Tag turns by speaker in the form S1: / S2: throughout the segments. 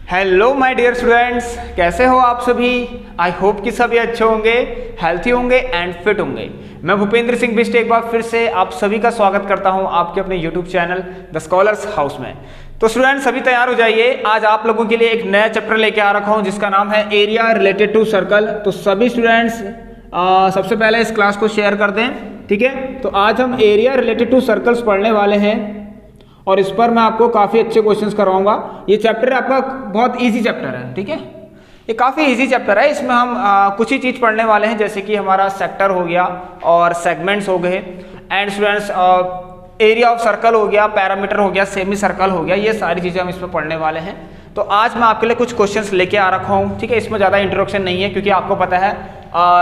S1: Hello my dear students, कैसे हो आप सभी। आई होप कि सभी अच्छे होंगे, हेल्थी होंगे एंड फिट होंगे। मैं भूपेंद्र सिंह बिष्ट एक बार फिर से आप सभी का स्वागत करता हूं आपके अपने YouTube channel the scholars house में। तो स्टूडेंट्स सभी तैयार हो जाइए, आज आप लोगों के लिए एक नया चैप्टर लेके आ रखा हूं जिसका नाम है एरिया रिलेटेड टू सर्कल। तो सभी स्टूडेंट्स सबसे पहले इस क्लास को शेयर कर दें, ठीक है। तो आज हम एरिया रिलेटेड टू सर्कल्स पढ़ने वाले हैं और इस पर मैं आपको काफ़ी अच्छे क्वेश्चंस करवाऊंगा। ये चैप्टर आपका बहुत इजी चैप्टर है, ठीक है। ये काफ़ी इजी चैप्टर है, इसमें हम कुछ ही चीज़ पढ़ने वाले हैं, जैसे कि हमारा सेक्टर हो गया और सेगमेंट्स हो गए and students area of circle हो गया, पैरामीटर हो गया, सेमी सर्कल हो गया, ये सारी चीज़ें हम इसमें पढ़ने वाले हैं। तो आज मैं आपके लिए कुछ क्वेश्चंस लेके आ रखा हूँ, ठीक है। इसमें ज़्यादा इंट्रोडक्शन नहीं है क्योंकि आपको पता है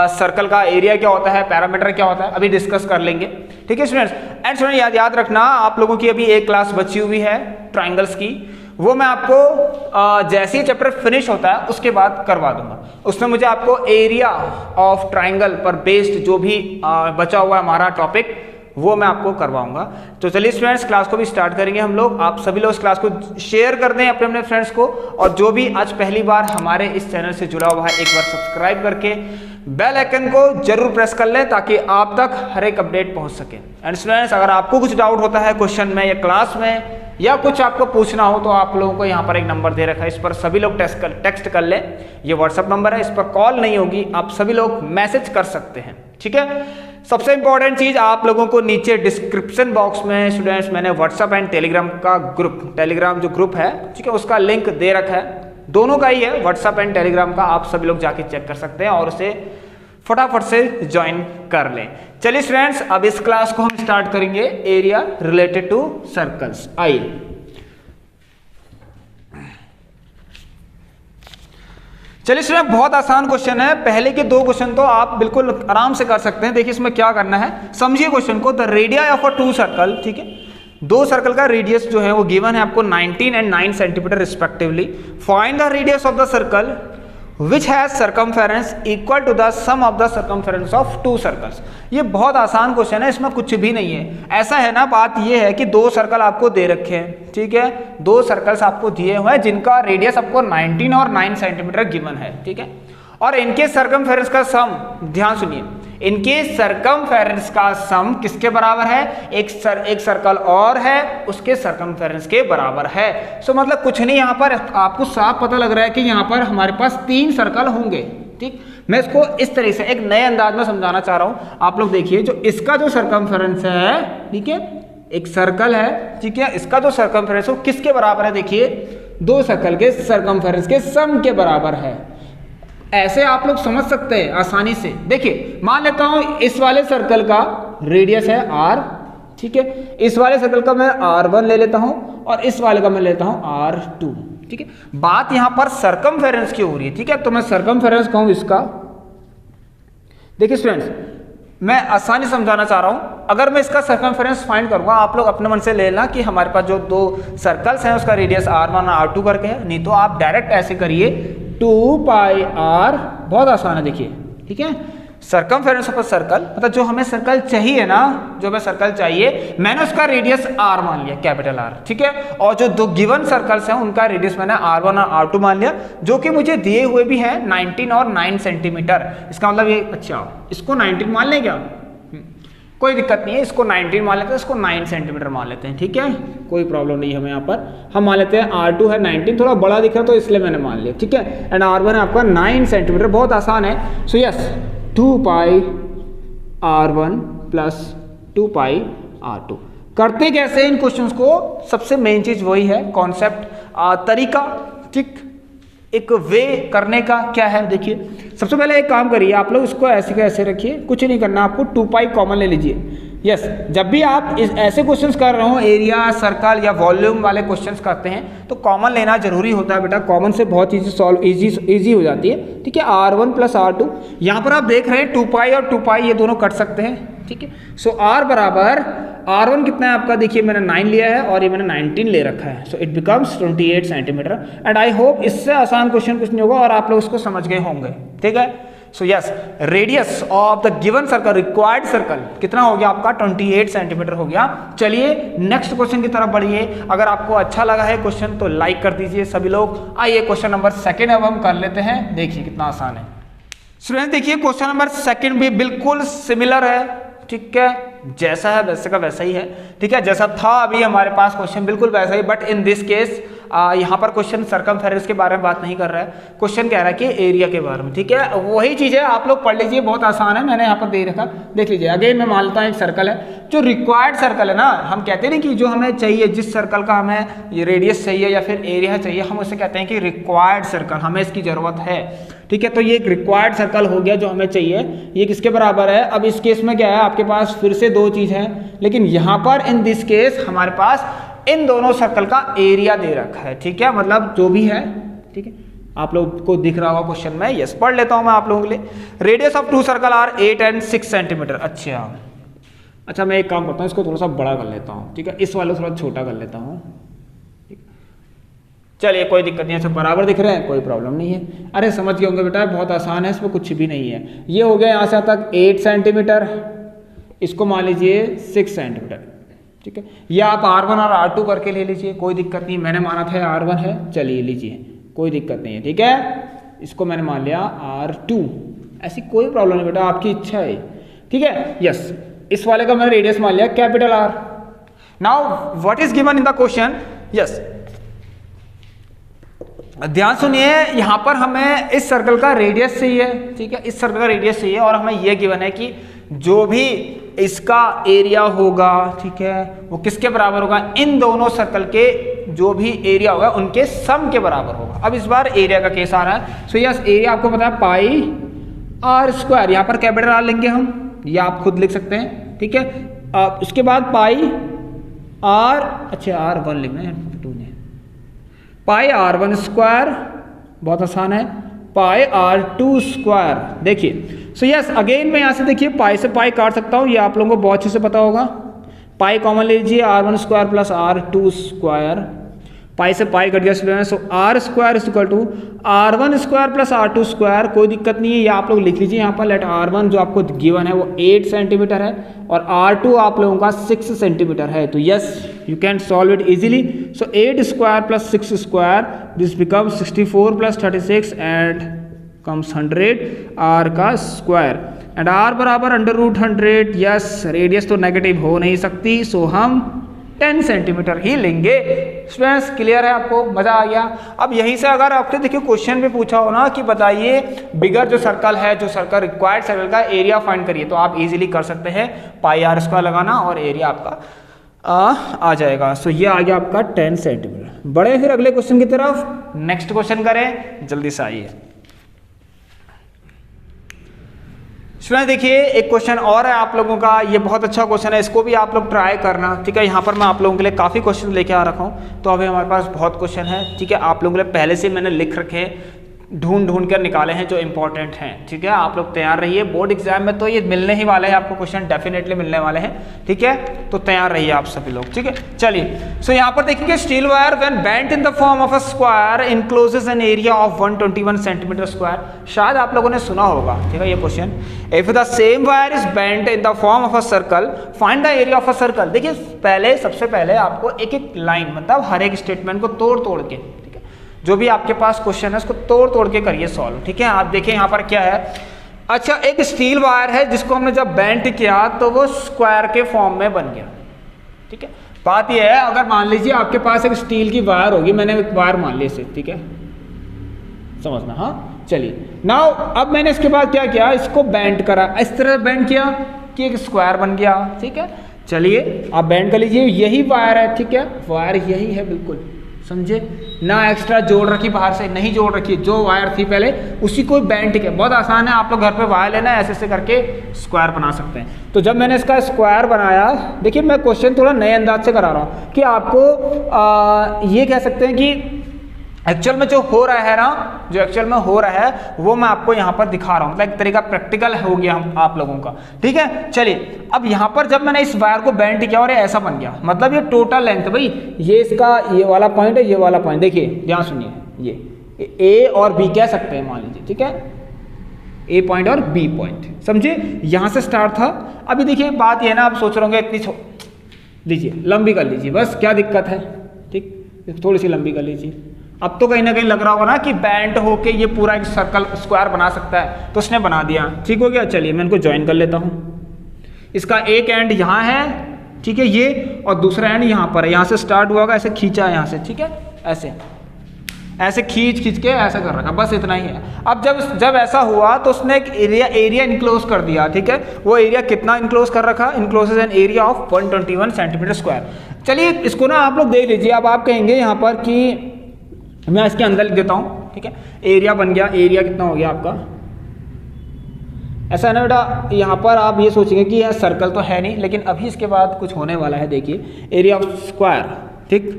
S1: सर्कल का एरिया क्या होता है, पैरामीटर क्या होता है, अभी डिस्कस कर लेंगे, ठीक है स्टूडेंट्स। एंड स्टूडेंट याद रखना, आप लोगों की अभी एक क्लास बची हुई है ट्राइंगल्स की, वो मैं आपको जैसे ही चैप्टर फिनिश होता है उसके बाद करवा दूंगा। उसमें मुझे आपको एरिया ऑफ ट्राइंगल पर बेस्ड जो भी बचा हुआ है हमारा टॉपिक, वो मैं आपको करवाऊंगा। तो चलिए स्टूडेंट्स क्लास को भी स्टार्ट करेंगे हम लोग। आप सभी लोग इस क्लास को शेयर कर दें अपने अपने फ्रेंड्स को, और जो भी आज पहली बार हमारे इस चैनल से जुड़ा हुआ है एक बार सब्सक्राइब करके बेल आइकन को जरूर प्रेस कर लें ताकि आप तक हर एक अपडेट पहुंच सके। एंड स्टूडेंट्स अगर आपको कुछ डाउट होता है क्वेश्चन में या क्लास में या कुछ आपको पूछना हो तो आप लोगों को यहाँ पर एक नंबर दे रखा है, इस पर सभी लोग टेक्स्ट कर लें। ये व्हाट्सअप नंबर है, इस पर कॉल नहीं होगी, आप सभी लोग मैसेज कर सकते हैं, ठीक है। सबसे इंपॉर्टेंट चीज, आप लोगों को नीचे डिस्क्रिप्शन बॉक्स में स्टूडेंट्स मैंने व्हाट्सअप एंड टेलीग्राम का ग्रुप, टेलीग्राम जो ग्रुप है, ठीक है, उसका लिंक दे रखा है। दोनों का ही है, व्हाट्सअप एंड टेलीग्राम का, आप सभी लोग जाके चेक कर सकते हैं और उसे फटाफट से ज्वाइन कर लें। चलिए स्टूडेंट्स अब इस क्लास को हम स्टार्ट करेंगे, एरिया रिलेटेड टू सर्कल्स। आइए चलिए स्टूडेंट, बहुत आसान क्वेश्चन है। पहले के दो क्वेश्चन तो आप बिल्कुल आराम से कर सकते हैं। देखिए इसमें क्या करना है, समझिए क्वेश्चन को। The radii of a two circle, ठीक है, दो सर्कल का रेडियस जो है वो गिवन है आपको 19 and 9 centimetre respectively. Find the radius of the circle which has circumference equal to the sum of the circumference of two circles। ये बहुत आसान क्वेश्चन है, इसमें कुछ भी नहीं है। ऐसा है ना, बात ये है कि दो सर्कल आपको दे रखे हैं, ठीक है, दो सर्कल्स आपको दिए हुए हैं जिनका रेडियस आपको 19 और 9 सेंटीमीटर गिवन है, ठीक है। और इनके सर्कमफेरेंस का सम, ध्यान सुनिए, इनके सर्कमफेरेंस का सम किसके बराबर है, एक सर्कल और है उसके सर्कमफेरेंस के बराबर है। सो मतलब कुछ नहीं, यहाँ पर आपको साफ पता लग रहा है कि यहाँ पर हमारे पास 3 सर्कल होंगे, ठीक। मैं इसको इस तरह से एक नए अंदाज में समझाना चाह रहा हूँ। आप लोग देखिए, जो इसका जो सर्कमफेरेंस है, ठीक है, एक सर्कल है, ठीक है, इसका जो सर्कमफेरेंस है वो किसके बराबर है, देखिए दो सर्कल के सर्कमफेरेंस के सम के बराबर है। ऐसे आप लोग समझ सकते हैं आसानी से। देखिए मान लेता हूं इस वाले सर्कल का रेडियस है r, ठीक है, इस वाले सर्कल का मैं r1 ले लेता हूं और इस वाले का मैं लेता हूं r2, ठीक है। बात यहां पर सर्कमफेरेंस की हो रही है, ठीक है। तो मैं सर्कमफेरेंस कहूं इसका, देखिए स्टूडेंट्स मैं आसानी समझाना चाह रहा हूं। अगर मैं इसका सर्कमफेरेंस फाइंड करूंगा, आप लोग अपने मन से ले लेना कि हमारे पास जो दो सर्कल्स हैं उसका रेडियस r1 और r2 करके है, नहीं तो आप डायरेक्ट ऐसे करिए 2 पाई r, बहुत आसान है, देखिए, ठीक है। सर्कमफेरेंस ऑफ अ सर्कल मतलब जो हमें सर्कल चाहिए ना, जो हमें सर्कल चाहिए, मैंने उसका रेडियस r मान लिया, कैपिटल R, ठीक है। और जो दो गिवन सर्कल्स हैं उनका रेडियस मैंने r1 और r2 मान लिया, जो कि मुझे दिए हुए भी हैं 19 और 9 सेंटीमीटर। इसका मतलब ये, अच्छा इसको 19 मान लें क्या, कोई दिक्कत नहीं है, इसको 19 मान लेते हैं, इसको 9 सेंटीमीटर मान लेते हैं, ठीक है, कोई प्रॉब्लम नहीं है हमें। यहाँ पर हम मान लेते हैं r2 है 19, थोड़ा बड़ा दिख रहा तो इसलिए मैंने मान लिया, ठीक है। एंड r1 है आपका 9 सेंटीमीटर, बहुत आसान है। सो यस 2 पाई r1 प्लस 2 पाई r2। करते कैसे इन क्वेश्चंस को, सबसे मेन चीज वही है, कॉन्सेप्ट, तरीका, ठीक, एक वे करने का क्या है। देखिए सबसे पहले एक काम करिए, आप लोग इसको ऐसे का ऐसे रखिए, कुछ नहीं करना आपको, 2 पाई कॉमन ले लीजिए। यस जब भी आप ऐसे क्वेश्चंस कर रहे हो, एरिया, सर्कल या वॉल्यूम वाले क्वेश्चंस करते हैं तो कॉमन लेना जरूरी होता है बेटा। कॉमन से बहुत चीजें सॉल्व इजी हो जाती है, ठीक है। r1 प्लस r2, यहाँ पर आप देख रहे हैं 2 पाई और 2 पाई ये दोनों कट सकते हैं, ठीक है। सो r बराबर, r1 कितना है आपका, देखिए मैंने 9 लिया है और ये मैंने 19 ले रखा है। So it becomes 28 centimetre. And I hope इससे आसान क्वेश्चन कुछ नहीं होगा और आप लोग उसको समझ गए होंगे, ठीक है। So yes, radius of the given circle, required circle कितना हो गया आपका 28 सेंटीमीटर हो गया। चलिए नेक्स्ट क्वेश्चन की तरफ बढ़िए। अगर आपको अच्छा लगा है क्वेश्चन तो लाइक कर दीजिए सभी लोग। आइए क्वेश्चन नंबर 2 अब हम कर लेते हैं। देखिए कितना आसान है स्टूडेंट। देखिए क्वेश्चन नंबर 2 भी बिल्कुल सिमिलर है, ठीक है, जैसा है वैसे का वैसा ही है, ठीक है, जैसा था अभी हमारे पास क्वेश्चन बिल्कुल वैसा ही, बट इन दिस केस यहाँ पर क्वेश्चन सरकमफेरेंस के बारे में बात नहीं कर रहा है, क्वेश्चन कह रहा है कि एरिया के बारे में, ठीक है। वही चीज़ है, आप लोग पढ़ लीजिए, बहुत आसान है, मैंने यहाँ पर दे रखा, देख लीजिए। अगेन मैं मान लेता हूँ एक सर्कल है, जो रिक्वायर्ड सर्कल है ना, हम कहते हैं ना कि जो हमें चाहिए, जिस सर्कल का हमें ये रेडियस चाहिए या फिर एरिया चाहिए, हम उसे कहते हैं कि रिक्वायर्ड सर्कल, हमें इसकी ज़रूरत है, ठीक है। तो ये एक रिक्वायर्ड सर्कल हो गया जो हमें चाहिए। ये किसके बराबर है? अब इस केस में क्या है, आपके पास फिर से दो चीज़ है, लेकिन यहाँ पर इन दिस केस हमारे पास इन दोनों सर्कल का एरिया दे रखा है, ठीक है, मतलब जो भी है, ठीक है, आप लोग को दिख रहा होगा क्वेश्चन में। यस, पढ़ लेता हूँ मैं आप लोगों के लिए। Radius of 2 circle are 8 and 6 centimetre. अच्छा मैं एक काम करता हूँ, इसको थोड़ा सा बड़ा कर लेता हूँ, ठीक है, इस वाले को थोड़ा छोटा कर लेता हूँ। चलिए कोई दिक्कत नहीं है, सब बराबर दिख रहे हैं, कोई प्रॉब्लम नहीं है। अरे समझ गए होंगे बेटा, बहुत आसान है, इसमें कुछ भी नहीं है। ये हो गया यहाँ से तक 8 सेंटीमीटर, इसको मान लीजिए 6 सेंटीमीटर, ठीक है। या आप R1 और R2 करके ले लीजिए, कोई दिक्कत नहीं। मैंने माना था R1 है, चलिए लीजिए, कोई दिक्कत नहीं है, ठीक है। इसको मैंने मान लिया R2, ऐसी कोई प्रॉब्लम नहीं बेटा, आपकी इच्छा है, ठीक है। यस, इस वाले का मैंने रेडियस मान लिया capital R। Now what is given in the question? Yes, ध्यान सुनिए, यहाँ पर हमें इस सर्कल का रेडियस चाहिए, ठीक है, इस सर्कल का रेडियस चाहिए, और हमें यह गिवन है कि जो भी इसका एरिया होगा, ठीक है, वो किसके बराबर होगा? इन दोनों सर्कल के जो भी एरिया होगा उनके सम के बराबर होगा। अब इस बार एरिया का केस आ रहा है। सो यस, एरिया आपको पता है पाई आर स्क्वायर, यहाँ पर कैपिटल आर लेंगे हम, या आप खुद लिख सकते हैं, ठीक है। उसके बाद पाई आर, अच्छा R1 लिखना है, 2 ने, पाई R1 स्क्वायर, बहुत आसान है, पाई R2 स्क्वायर। देखिए सो यस, अगेन मैं यहाँ से देखिए पाई से पाई काट सकता हूँ, ये आप लोगों को बहुत अच्छे से पता होगा। पाई कॉमन लीजिए, R1 square plus R2 square, पाई से पाई कट गया। So R square is equal to R1 square plus R2 square, कोई दिक्कत नहीं है, ये आप लोग लिख लीजिए यहाँ पर। लेट R1 जो आपको गिवन है वो 8 सेंटीमीटर है, और R2 आप लोगों का 6 सेंटीमीटर है। तो yes, you can solve it easily. So 8 square plus 6 square, this become 64 plus 36 and comes 100 R का स्क्वायर, एंड R बराबर √100। यस, रेडियस तो नेगेटिव हो नहीं सकती, सो हम 10 सेंटीमीटर ही लेंगे। स्टूडेंट्स क्लियर है, आपको मजा आ गया? अब यहीं से अगर आपसे देखिए क्वेश्चन भी पूछा हो ना कि बताइए बिगर जो सर्कल है, जो सर्कल रिक्वायर्ड सर्कल का एरिया फाइंड करिए, तो आप इजीली कर सकते हैं, पाई R स्क्वायर लगाना और एरिया आपका आ जाएगा। सो ये आ गया आपका 10 सेंटीमीटर। बढ़े फिर अगले क्वेश्चन की तरफ, नेक्स्ट क्वेश्चन करें, जल्दी से आइए। स्टूडेंट देखिए एक क्वेश्चन और है आप लोगों का, ये बहुत अच्छा क्वेश्चन है, इसको भी आप लोग ट्राई करना, ठीक है। यहाँ पर मैं आप लोगों के लिए काफ़ी क्वेश्चन लेके आ रखा हूँ, तो अभी हमारे पास बहुत क्वेश्चन है, ठीक है। आप लोगों के लिए पहले से मैंने लिख रखे हैं, ढूंढ कर निकाले हैं जो इंपॉर्टेंट हैं, ठीक है। आप लोग तैयार रहिए, बोर्ड एग्जाम में तो ये मिलने ही वाले हैं आपको, क्वेश्चन डेफिनेटली मिलने वाले हैं, ठीक है। तो तैयार रहिए आप सभी लोग, ठीक है। चलिए सो यहाँ पर देखिए, steel wire when bent in the form of a square encloses an area of 121 centimetre square. शायद आप लोगों ने सुना होगा, ठीक है, ये question. If the same wire is bent in the form of a circle, find the area of a circle. देखिए पहले, सबसे पहले आपको एक एक लाइन, मतलब हर एक स्टेटमेंट को तोड़ तोड़ के, जो भी आपके पास क्वेश्चन है उसको तोड़ तोड़ के करिए सॉल्व, ठीक है। आप देखिए यहाँ पर क्या है। अच्छा, एक स्टील वायर है जिसको हमने जब बेंट किया तो वो स्क्वायर के फॉर्म में बन गया, ठीक है। बात यह है, अगर मान लीजिए आपके पास एक स्टील की वायर होगी, मैंने एक वायर मान ली इसे, ठीक है, समझना, हाँ। चलिए नाउ अब मैंने इसके बाद क्या किया, इसको बेंट करा, इस तरह बेंट किया कि एक स्क्वायर बन गया, ठीक है। चलिए आप बेंट कर लीजिए, यही वायर है, ठीक है, वायर यही है, बिल्कुल समझे ना, एक्स्ट्रा जोड़ रखी बाहर से, नहीं जोड़ रखी, जो वायर थी पहले उसी को बेंट किया। बहुत आसान है, आप लोग घर पे वायर लेना है, ऐसे ऐसे करके स्क्वायर बना सकते हैं। तो जब मैंने इसका स्क्वायर बनाया, देखिए मैं क्वेश्चन थोड़ा नए अंदाज से करा रहा हूँ कि आपको ये कह सकते हैं कि एक्चुअल में जो हो रहा है ना, जो एक्चुअल में हो रहा है वो मैं आपको यहाँ पर दिखा रहा हूँ, मतलब एक तरीका प्रैक्टिकल हो गया हम आप लोगों का, ठीक है। चलिए अब यहाँ पर जब मैंने इस वायर को बेंट किया और ये ऐसा बन गया, मतलब ये टोटल लेंथ, भाई ये इसका ये वाला पॉइंट है, ये वाला पॉइंट, देखिए ध्यान सुनिए, ये A और B कह सकते हैं मान लीजिए, ठीक है। ए पॉइंट और बी पॉइंट, समझे? यहाँ से स्टार्ट था। अभी देखिए बात ये है ना, आप सोच रहे होंगे इतनी लीजिए लंबी कर लीजिए, बस क्या दिक्कत है, ठीक, थोड़ी सी लंबी कर लीजिए। अब तो कहीं ना कहीं लग रहा होगा ना कि बैंड होके ये पूरा एक सर्कल स्क्वायर बना सकता है, तो उसने बना दिया, ठीक हो गया। चलिए मैं इनको ज्वाइन कर लेता हूँ। इसका एक एंड यहाँ है, ठीक है, ये, और दूसरा एंड यहाँ पर है। यहाँ से स्टार्ट हुआ होगा, ऐसे खींचा है यहाँ से, ठीक है, ऐसे ऐसे खींच के ऐसा कर रखा, बस इतना ही है। अब जब ऐसा हुआ तो उसने एक एरिया इनक्लोज कर दिया, ठीक है। वो एरिया कितना इनक्लोज कर रखा? Enclose N area of 121 centimetre square. चलिए इसको ना आप लोग देख लीजिए। अब आप कहेंगे यहाँ पर कि मैं इसके अंदर लिख देता हूँ, ठीक है। एरिया बन गया, एरिया कितना हो गया आपका, ऐसा है ना बेटा। यहाँ पर आप ये सोचेंगे कि यह सर्कल तो है नहीं, लेकिन अभी इसके बाद कुछ होने वाला है। देखिए एरिया ऑफ स्क्वायर, ठीक,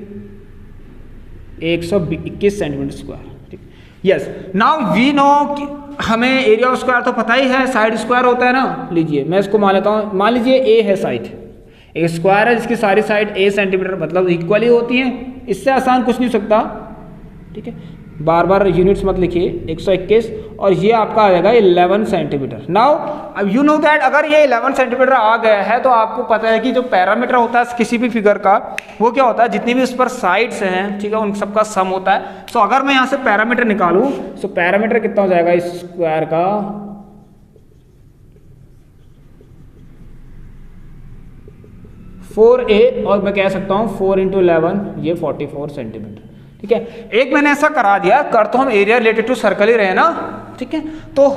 S1: 121 सेंटीमीटर स्क्वायर, ठीक। यस, नाउ वी नो, हमें एरिया ऑफ स्क्वायर तो पता ही है, साइड स्क्वायर होता है ना। लीजिए मैं इसको मान लेता हूँ, मान लीजिए ए है साइड, एक स्क्वायर है जिसकी सारी साइड ए सेंटीमीटर मतलब इक्वली होती हैं। इससे आसान कुछ नहीं हो सकता, ठीक है। बार बार यूनिट्स मत लिखिए, 121, और ये आपका आ जाएगा 11 सेंटीमीटर। नाउ अब यू नो दैट अगर ये 11 सेंटीमीटर आ गया है तो आपको पता है कि जो पैरामीटर होता है किसी भी फिगर का, वो क्या होता है, जितनी भी उस पर साइड्स हैं, ठीक है, उन सबका सम होता है। सो अगर मैं यहाँ से पैरामीटर निकालूं, सो पैरामीटर कितना हो जाएगा इस स्क्वायर का, 4a, और मैं कह सकता हूँ 4 × 11, ये 44 सेंटीमीटर, ठीक है। एक मैंने ऐसा करा दिया, कर तो हम एरिया रिलेटेड टू सर्कल ही रहे ना, ठीक है, तो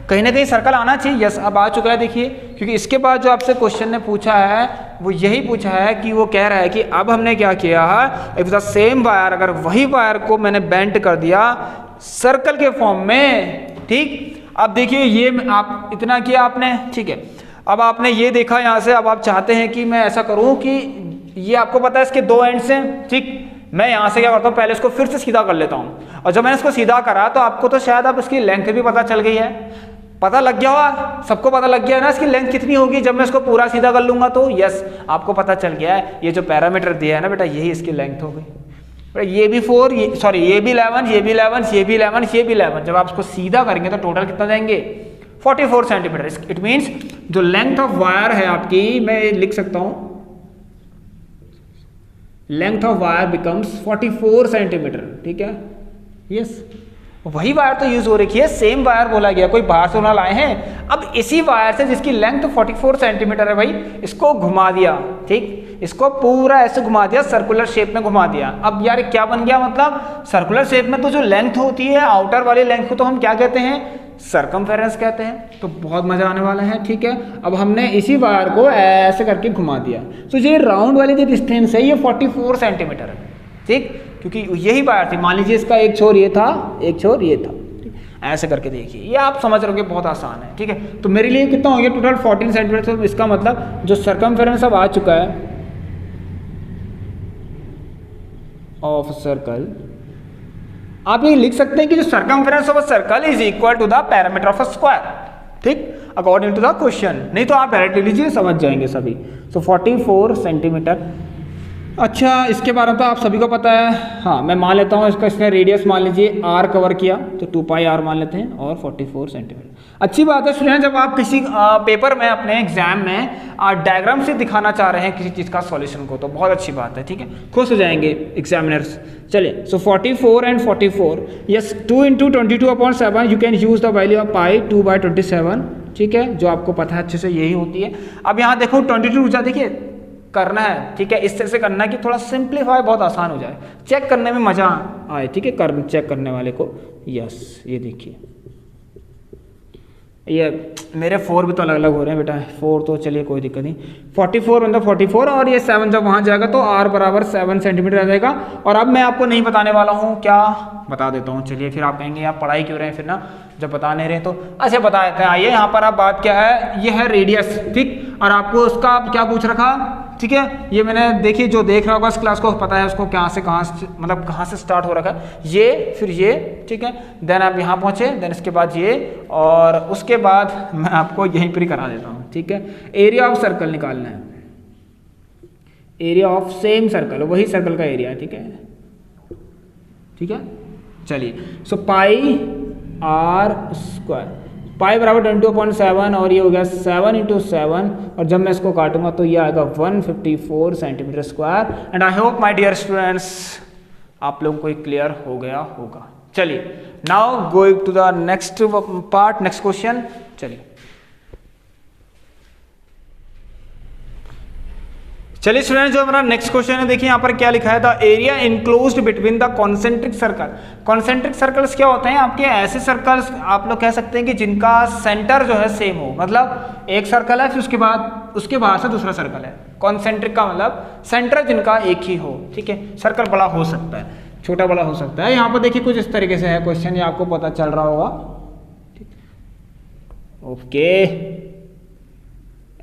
S1: कहीं ना कहीं सर्कल आना चाहिए। यस, अब आ चुका है, देखिए, क्योंकि इसके बाद जो आपसे क्वेश्चन ने पूछा है वो यही पूछा है कि वो कह रहा है कि अब हमने क्या किया है, इफ द सेम वायर, अगर वही वायर को मैंने बेंड कर दिया सर्कल के फॉर्म में, ठीक। अब देखिए ये आप इतना किया आपने, ठीक है। अब आपने ये देखा यहाँ से, अब आप चाहते हैं कि मैं ऐसा करूँ कि ये आपको पता है इसके दो एंड्स हैं, ठीक। मैं यहाँ से क्या करता हूँ, पहले इसको फिर से सीधा कर लेता हूँ, और जब मैंने इसको सीधा करा तो आपको तो शायद अब इसकी लेंथ भी पता चल गई है, पता लग गया होगा, सबको पता लग गया है ना इसकी लेंथ कितनी होगी जब मैं इसको पूरा सीधा कर लूँगा। तो यस, आपको पता चल गया है, ये जो पैरामीटर दिया है ना बेटा, यही इसकी लेंथ हो गई। ये भी 4, ये भी 11, ये भी 11, ये भी 11, ये भी 11, जब आप इसको सीधा करेंगे तो टोटल कितना जाएंगे, 44 सेंटीमीटर। इट मीन्स जो लेंथ ऑफ वायर है आपकी, मैं लिख सकता हूँ, length of wire becomes 44 centimetre, ठीक है। यस, वही वायर तो यूज हो रखी है, सेम वायर बोला गया, कोई बाहर से ना लाए हैं। अब इसी वायर से जिसकी लेंथ 44 सेंटीमीटर है भाई, इसको घुमा दिया, ठीक, इसको पूरा ऐसे घुमा दिया, सर्कुलर शेप में घुमा दिया। अब यार क्या बन गया, मतलब सर्कुलर शेप में तो जो लेंथ होती है आउटर वाली लेंथ को तो हम क्या कहते हैं, सर्कमफेरेंस कहते हैं। तो बहुत मजा आने वाला है, ठीक है। अब हमने इसी वायर को ऐसे करके घुमा दिया, तो ये राउंड वाली जो डिस्टेंस है ये 44 सेंटीमीटर है, ठीक, क्योंकि यही वायर थी। मान लीजिए इसका एक छोर ये था, एक छोर ये था, ऐसे करके देखिए, ये आप समझ रहे हो बहुत आसान है, ठीक है। तो मेरे लिए कितना हो गया टोटल 14 सेंटीमीटर। तो इसका मतलब जो सर्कमफेरेंस अब आ चुका है ऑफ सर्कल, आप ये लिख सकते हैं कि जो circumference of a circle is equal to the parameter of a square, ठीक, अकॉर्डिंग टू द क्वेश्चन। नहीं तो आप डायरेक्टली लीजिए, समझ जाएंगे सभी। So 44 centimetre. अच्छा, इसके बारे में तो आप सभी को पता है। हाँ, मैं मान लेता हूँ इसका, इसने रेडियस मान लीजिए r कवर किया, तो 2πr मान लेते हैं, और 44 सेंटीमीटर। अच्छी बात है स्टूडेंट, जब आप किसी पेपर में अपने एग्जाम में डायग्राम से दिखाना चाह रहे हैं किसी चीज़ का सॉल्यूशन को, तो बहुत अच्छी बात है, ठीक है, खुश हो जाएंगे एग्जामिनर्स। चलिए, so 44 and 44, yes, 2 × 22/7, you can use the value of pi 2/27, ठीक है, जो आपको पता है अच्छे से यही होती है। अब यहाँ देखो 22 ऊर्जा, देखिए करना है, ठीक है, इस तरह से करना है कि थोड़ा सिंप्लीफाई बहुत आसान हो जाए, चेक करने में मजा आए, ठीक है, कर चेक करने वाले को। यस, ये देखिए, ये मेरे 4 भी तो अलग अलग हो रहे हैं बेटा, 4 तो चलिए कोई दिक्कत नहीं, 44 मतलब 44, और ये 7 जब वहाँ जाएगा तो r बराबर 7 सेंटीमीटर आ जाएगा। और अब मैं आपको नहीं बताने वाला हूँ, क्या बता देता हूँ। चलिए, फिर आप कहेंगे आप पढ़ाई क्यों रहे हैं फिर ना, जब बता नहीं रहे तो। अच्छा, बता देते हैं। आइए, यहाँ पर आप बात क्या है, ये है रेडियस, ठीक, और आपको उसका क्या पूछ रखा, ठीक है, ये मैंने देखिए, जो देख रहा होगा इस क्लास को पता है उसको कहाँ से मतलब कहाँ से स्टार्ट हो रखा है, ये फिर ये, ठीक है, देन आप यहाँ पहुँचे, देन इसके बाद ये, और उसके बाद मैं आपको यहीं पर ही करा देता हूँ, ठीक है। एरिया ऑफ सर्कल निकालना है, एरिया ऑफ सेम सर्कल, वही सर्कल का एरिया, ठीक है, ठीक है। चलिए, सो पाई r² पाई बराबर 22.7 और ये हो गया 7 × 7 और जब मैं इसको काटूंगा तो ये आएगा 154 centimetre square. And I hope my dear students आप लोगों को ये क्लियर हो गया होगा। चलिए now going to the next part, next question. चलिए स्टूडेंट जो हमारा नेक्स्ट क्वेश्चन है, देखिए यहाँ पर क्या लिखा है, the area enclosed between the concentric circle. Concentric circles क्या होते हैं, आपके ऐसे सर्कल्स आप लोग कह सकते हैं कि जिनका सेंटर जो है सेम हो, मतलब एक सर्कल है फिर उसके बाद उसके बाहर से दूसरा सर्कल है। कॉन्सेंट्रिक का मतलब सेंटर जिनका एक ही हो, ठीक है। सर्कल बड़ा हो सकता है, छोटा बड़ा हो सकता है। यहाँ पर देखिए कुछ इस तरीके से है क्वेश्चन, ये आपको पता चल रहा होगा। ओके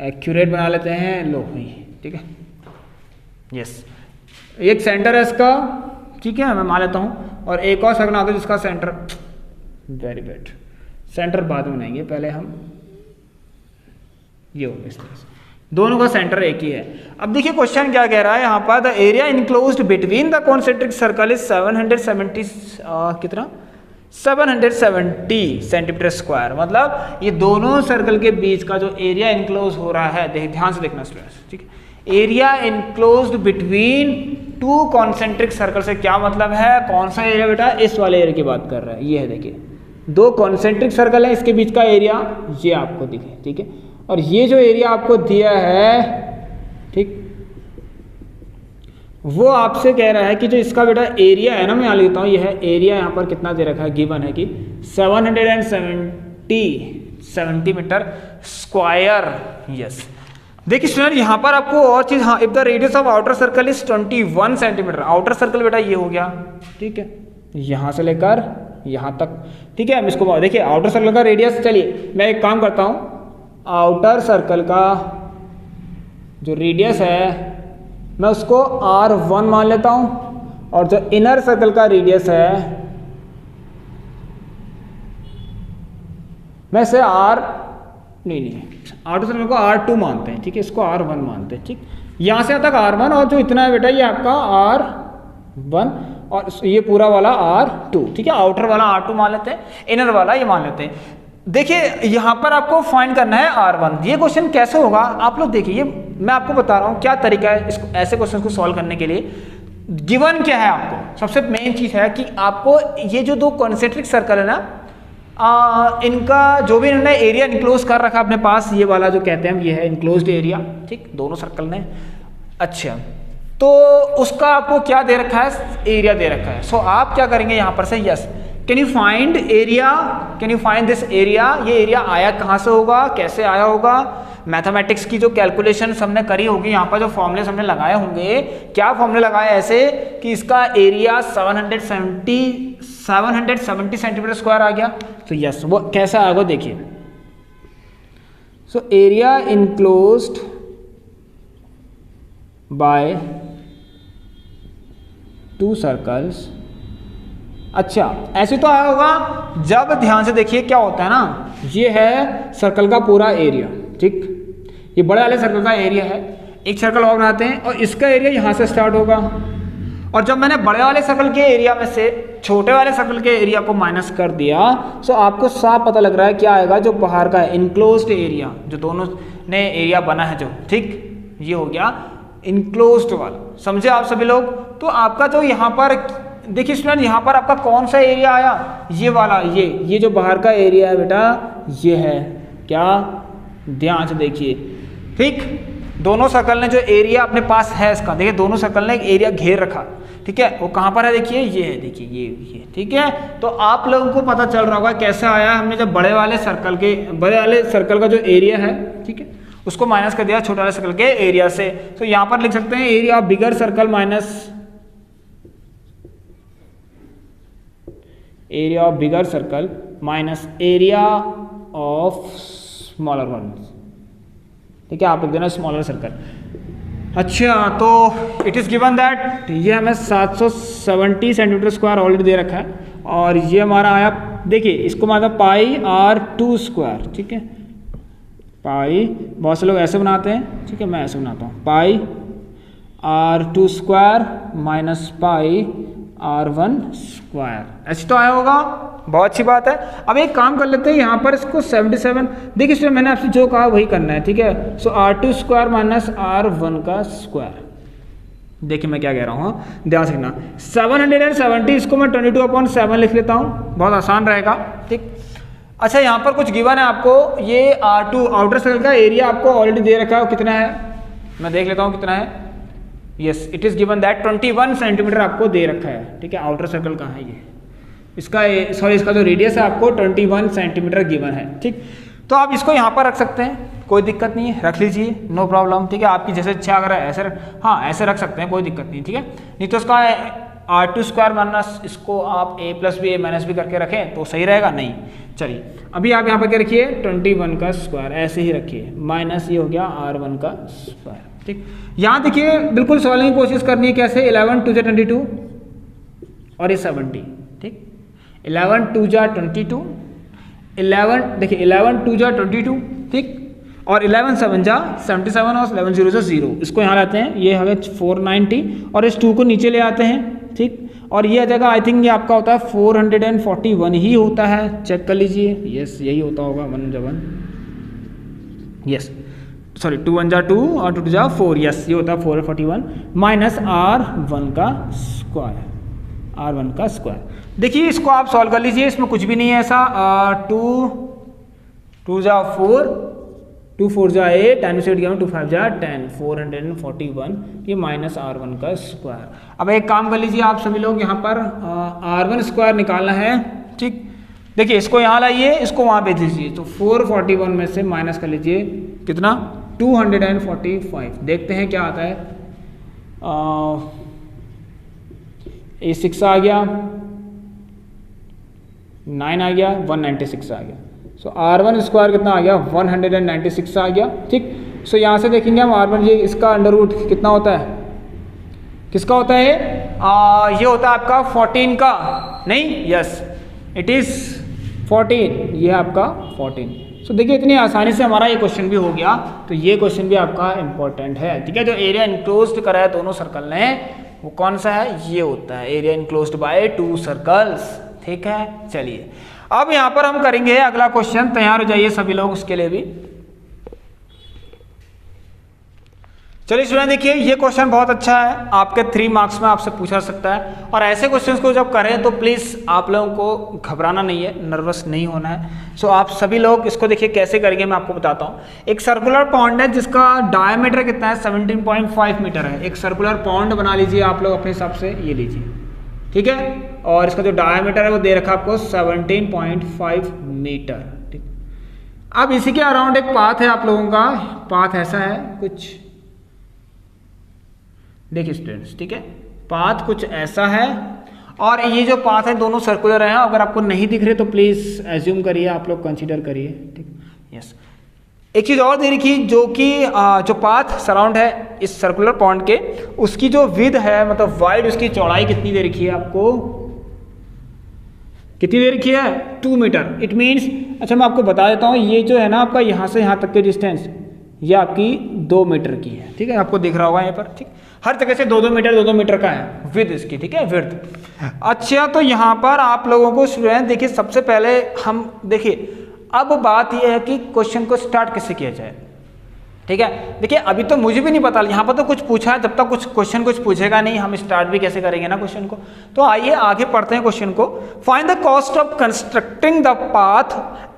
S1: एक्यूरेट बना लेते हैं, लो ठीक है, यस एक सेंटर है इसका, ठीक है मैं मान लेता हूँ, और एक और सर्कल आता है जिसका सेंटर, वेरी बैड, सेंटर बाद में बनाएंगे, पहले हम ये होगा इस तरह से, दोनों का सेंटर एक ही है। अब देखिए क्वेश्चन क्या कह रहा है यहाँ पर, the area enclosed between the concentric circle is 770 कितना 770 सेंटीमीटर स्क्वायर। मतलब ये दोनों सर्कल के बीच का जो एरिया इनक्लोज हो रहा है, ध्यान से देखना स्टूडेंट्स, ठीक है। Area enclosed between two concentric circle से क्या मतलब है, कौन सा एरिया बेटा, इस वाले एरिया की बात कर रहा है। ये है देखिए दो कॉन्सेंट्रिक सर्कल है, इसके बीच का एरिया ये आपको दिखे, ठीक है। और ये जो एरिया आपको दिया है, ठीक, वो आपसे कह रहा है कि जो इसका बेटा एरिया है ना, मैं यहाँ लिखता हूँ, ये है एरिया, यहाँ पर कितना दे रखा है, गिवन है कि 770 सेंटीमीटर स्क्वायर। यस देखिए स्टूडेंट यहाँ पर आपको और चीज, हाँ, if the radius of outer circle is 21 centimetre, outer circle बेटा ये हो गया, ठीक है, यहाँ से लेकर यहाँ तक, ठीक है। हम इसको देखिए आउटर सर्कल का रेडियस, चलिए मैं एक काम करता हूँ, आउटर सर्कल का जो रेडियस है मैं उसको R1 मान लेता हूँ, और जो इनर सर्कल का रेडियस है मैं इसे नहीं आउटर सर्कल को R2 मानते हैं, ठीक है, इसको R1 मानते हैं, ठीक। यहाँ से तक R1 और जो इतना है बेटा ये आपका R1 और ये पूरा वाला R2, ठीक है। आउटर वाला R2 मान लेते हैं, इनर वाला ये मान लेते हैं। देखिए यहाँ पर आपको फाइंड करना है R1। ये क्वेश्चन कैसे होगा आप लोग देखिए, मैं आपको बता रहा हूँ क्या तरीका है इसको, ऐसे क्वेश्चन को सॉल्व करने के लिए। गिवन क्या है आपको, सबसे मेन चीज है कि आपको ये जो दो कॉन्सेंट्रिक सर्कल है ना, इनका जो भी इन्होंने एरिया इनक्लोज कर रखा अपने पास, ये वाला जो कहते हैं हम, ये है इनक्लोज्ड एरिया, ठीक, दोनों सर्कल ने। अच्छा तो उसका आपको क्या दे रखा है, एरिया दे रखा है। सो आप क्या करेंगे यहाँ पर से, yes can you find area, can you find this area. ये एरिया आया कहाँ से होगा, कैसे आया होगा, मैथमेटिक्स की जो कैलकुलेशन हमने करी होगी, यहाँ पर जो फॉर्मूले हमने लगाए होंगे, क्या फॉर्मूले लगाए ऐसे कि इसका एरिया 770 सेंटीमीटर स्क्वायर आ गया। तो यस वो कैसा आएगा देखिए, so area enclosed by two circles. अच्छा ऐसे तो आया होगा, जब ध्यान से देखिए क्या होता है ना, ये है सर्कल का पूरा एरिया, ठीक, ये बड़े वाले सर्कल का एरिया है, एक सर्कल और बनाते हैं और इसका एरिया यहाँ से स्टार्ट होगा, और जब मैंने बड़े वाले सर्कल के एरिया में से छोटे वाले सर्कल के एरिया को माइनस कर दिया, सो आपको साफ पता लग रहा है क्या आएगा, जो बाहर का है इनक्लोज्ड एरिया, जो दोनों ने एरिया बना है जो, ठीक, ये हो गया इनक्लोज्ड वाला। समझे आप सभी लोग। तो आपका जो यहाँ पर देखिए स्टूडेंट, यहाँ पर आपका कौन सा एरिया आया, ये वाला, ये जो बाहर का एरिया है बेटा, ये है क्या, ध्यान से देखिए, ठीक। दोनों सर्कल ने जो एरिया अपने पास है इसका, देखिए दोनों सर्कल ने एक एरिया घेर रखा, ठीक है, वो कहाँ पर है देखिए, ये है, देखिए ये, ठीक है। तो आप लोगों को पता चल रहा होगा कैसे आया, हमने जब बड़े वाले सर्कल का जो एरिया है, ठीक है, उसको माइनस कर दिया छोटे वाले सर्कल के एरिया से। तो यहाँ पर लिख सकते हैं area of bigger circle minus area of bigger circle minus area of smaller one, ठीक है, आप लिख देना स्मॉलर सर्कल। अच्छा तो इट इज़ गिवन दैट ये हमें 770 सेंटीमीटर स्क्वायर ऑलरेडी दे रखा है, और ये हमारा आया, देखिए इसको माना πr2 स्क्वायर, ठीक है, पाई, बहुत से लोग ऐसे बनाते हैं, ठीक है, मैं ऐसे बनाता हूँ, πr2 square minus pi R1 square, ऐसे तो आया होगा, बहुत अच्छी बात है। अब एक काम कर लेते हैं, यहाँ पर इसको 77, देखिए इसमें मैंने आपसे जो कहा वही करना है, ठीक है। सो R2 स्क्वायर माइनस R1 का स्क्वायर, देखिए मैं क्या कह रहा हूँ, ध्यान से रखना। 770 इसको मैं 22/7 लिख लेता हूँ, बहुत आसान रहेगा, ठीक। अच्छा यहाँ पर कुछ गिवन है आपको, ये R2 आउटर सर्कल का एरिया आपको ऑलरेडी दे रखा है, कितना है मैं देख लेता हूँ कितना है। Yes, it is given that 21 centimetre आपको दे रखा है, ठीक है। आउटर सर्कल का है ये, इसका सॉरी इसका जो रेडियस है आपको 21 सेंटीमीटर गिवन है, ठीक। तो आप इसको यहाँ पर रख सकते हैं, कोई दिक्कत नहीं है, रख लीजिए, नो प्रॉब्लम, ठीक है। आपकी जैसे इच्छा अगर ऐसे हाँ ऐसे रख सकते हैं, कोई दिक्कत नहीं, ठीक है। नहीं तो इसका R2 स्क्वायर माइनस इसको आप a plus b a minus b करके रखें तो सही रहेगा, नहीं। चलिए अभी आप यहाँ पर क्या रखिए, 21 का स्क्वायर ऐसे ही रखिए, माइनस ये हो गया R1 का स्क्वायर, ठीक। यहाँ देखिए बिल्कुल सॉल्विंग की कोशिश करनी है, कैसे 11 2 जा 22 और ये 70, ठीक। 11 2 जा 22, 11 देखिए 11 2 जा 22, ठीक, और 11 7 जा 77 और 11 0 जा 0, इसको यहाँ लाते हैं, ये हमें 490 और इस 2 को नीचे ले आते हैं, ठीक। और ये जगह आई थिंक ये आपका होता है 441 ही होता है, चेक कर लीजिए, यस यही होता होगा, 1 जा 1, यस सॉरी 2 1 जा 2 और 2 2 जा 4, यस ये होता है 441 माइनस R1 का स्क्वायर, R1 का स्क्वायर। देखिए इसको आप सॉल्व कर लीजिए, इसमें कुछ भी नहीं है ऐसा, 2 जा 4, 2 4 जा 8, 10 से 8 2 5 जा 10, 441 ये माइनस R1 का स्क्वायर। अब एक काम कर लीजिए आप सभी लोग, यहाँ पर R1 स्क्वायर निकालना है, ठीक। देखिए इसको यहाँ लाइए, इसको वहाँ भेज दीजिए, तो 441 में से माइनस कर लीजिए कितना, 245, देखते हैं क्या आता है। ये 6 आ गया, 9 आ गया, 196 आ गया। सो R1 स्क्वायर कितना आ गया, 196 आ गया, ठीक। सो यहाँ से देखेंगे हम R1, ये इसका अंडर रूट कितना होता है, किसका होता है ये होता है आपका 14 का, नहीं, यस इट इज़ 14, ये आपका 14। सो देखिए इतनी आसानी से हमारा ये क्वेश्चन भी हो गया, तो ये क्वेश्चन भी आपका इंपॉर्टेंट है, ठीक है। जो एरिया इनक्लोज्ड करा है दोनों सर्कल ने, वो कौन सा है, ये होता है एरिया इनक्लोज्ड बाय 2 सर्कल्स, ठीक है। चलिए अब यहाँ पर हम करेंगे अगला क्वेश्चन, तैयार हो जाइए सभी लोग उसके लिए भी। चलिए स्टूडेंट देखिए ये क्वेश्चन बहुत अच्छा है, आपके 3 मार्क्स में आपसे पूछा सकता है, और ऐसे क्वेश्चंस को जब करें तो प्लीज़ आप लोगों को घबराना नहीं है, नर्वस नहीं होना है। सो आप सभी लोग इसको देखिए कैसे करेंगे मैं आपको बताता हूँ। एक सर्कुलर पॉन्ड है जिसका डायमीटर कितना है, 17.5 मीटर है। एक सर्कुलर पॉन्ड बना लीजिए आप लोग अपने हिसाब से, ये लीजिए, ठीक है, और इसका जो डायमीटर है वो दे रखा आपको 17.5 मीटर, ठीक। अब इसी के अराउंड एक पाथ है आप लोगों का, पाथ ऐसा है कुछ, देखिए स्टूडेंट्स, ठीक है, पाथ कुछ ऐसा है, और ये जो पाथ है दोनों सर्कुलर हैं। अगर आपको नहीं दिख रहे तो प्लीज़ एज्यूम करिए, आप लोग कंसीडर करिए, ठीक, यस। एक चीज़ और दे रखी, जो कि जो पाथ सराउंड है इस सर्कुलर पॉन्ड के, उसकी जो विड्थ है मतलब वाइड, उसकी चौड़ाई कितनी दे रखी है आपको, कितनी दे रखी है, 2 मीटर। इट मीन्स, अच्छा मैं आपको बता देता हूँ, ये जो है ना आपका यहाँ से यहाँ तक की डिस्टेंस, ये आपकी 2 मीटर की है, ठीक है, आपको दिख रहा होगा यहाँ पर, ठीक। हर जगह से 2-2 मीटर का है विड्थ इसकी, ठीक है, विड्थ। अच्छा तो यहाँ पर आप लोगों को स्टूडेंट देखिए, सबसे पहले हम देखिए, अब बात यह है कि क्वेश्चन को स्टार्ट कैसे किया जाए, ठीक है। देखिए अभी तो मुझे भी नहीं पता, यहाँ पर तो कुछ पूछा है, जब तक कुछ क्वेश्चन कुछ पूछेगा नहीं हम स्टार्ट भी कैसे करेंगे ना क्वेश्चन को। तो आइए आगे पढ़ते हैं क्वेश्चन को। Find the cost of constructing the path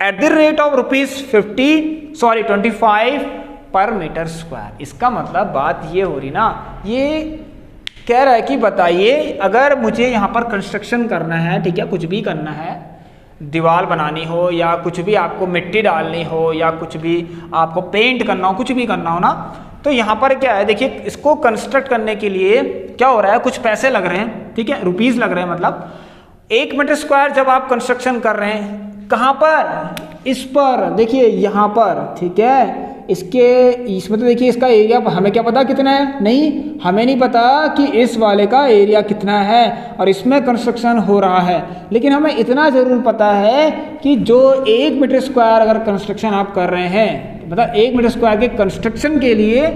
S1: at the rate of ₹25 पर मीटर स्क्वायर। इसका मतलब बात ये हो रही ना, ये कह रहा है कि बताइए अगर मुझे यहाँ पर कंस्ट्रक्शन करना है, ठीक है, कुछ भी करना है, दीवार बनानी हो या कुछ भी आपको मिट्टी डालनी हो या कुछ भी आपको पेंट करना हो, कुछ भी करना हो ना, तो यहाँ पर क्या है देखिए, इसको कंस्ट्रक्ट करने के लिए क्या हो रहा है, कुछ पैसे लग रहे हैं, ठीक है, रुपीज़ लग रहे हैं। मतलब 1 मीटर स्क्वायर जब आप कंस्ट्रक्शन कर रहे हैं, कहाँ पर, इस पर देखिए यहाँ पर, ठीक है, इसमें तो देखिए इसका एरिया हमें क्या पता कितना है, नहीं हमें नहीं पता कि इस वाले का एरिया कितना है और इसमें कंस्ट्रक्शन हो रहा है, लेकिन हमें इतना ज़रूर पता है कि जो 1 मीटर स्क्वायर अगर कंस्ट्रक्शन आप कर रहे हैं, मतलब 1 मीटर स्क्वायर के कंस्ट्रक्शन के लिए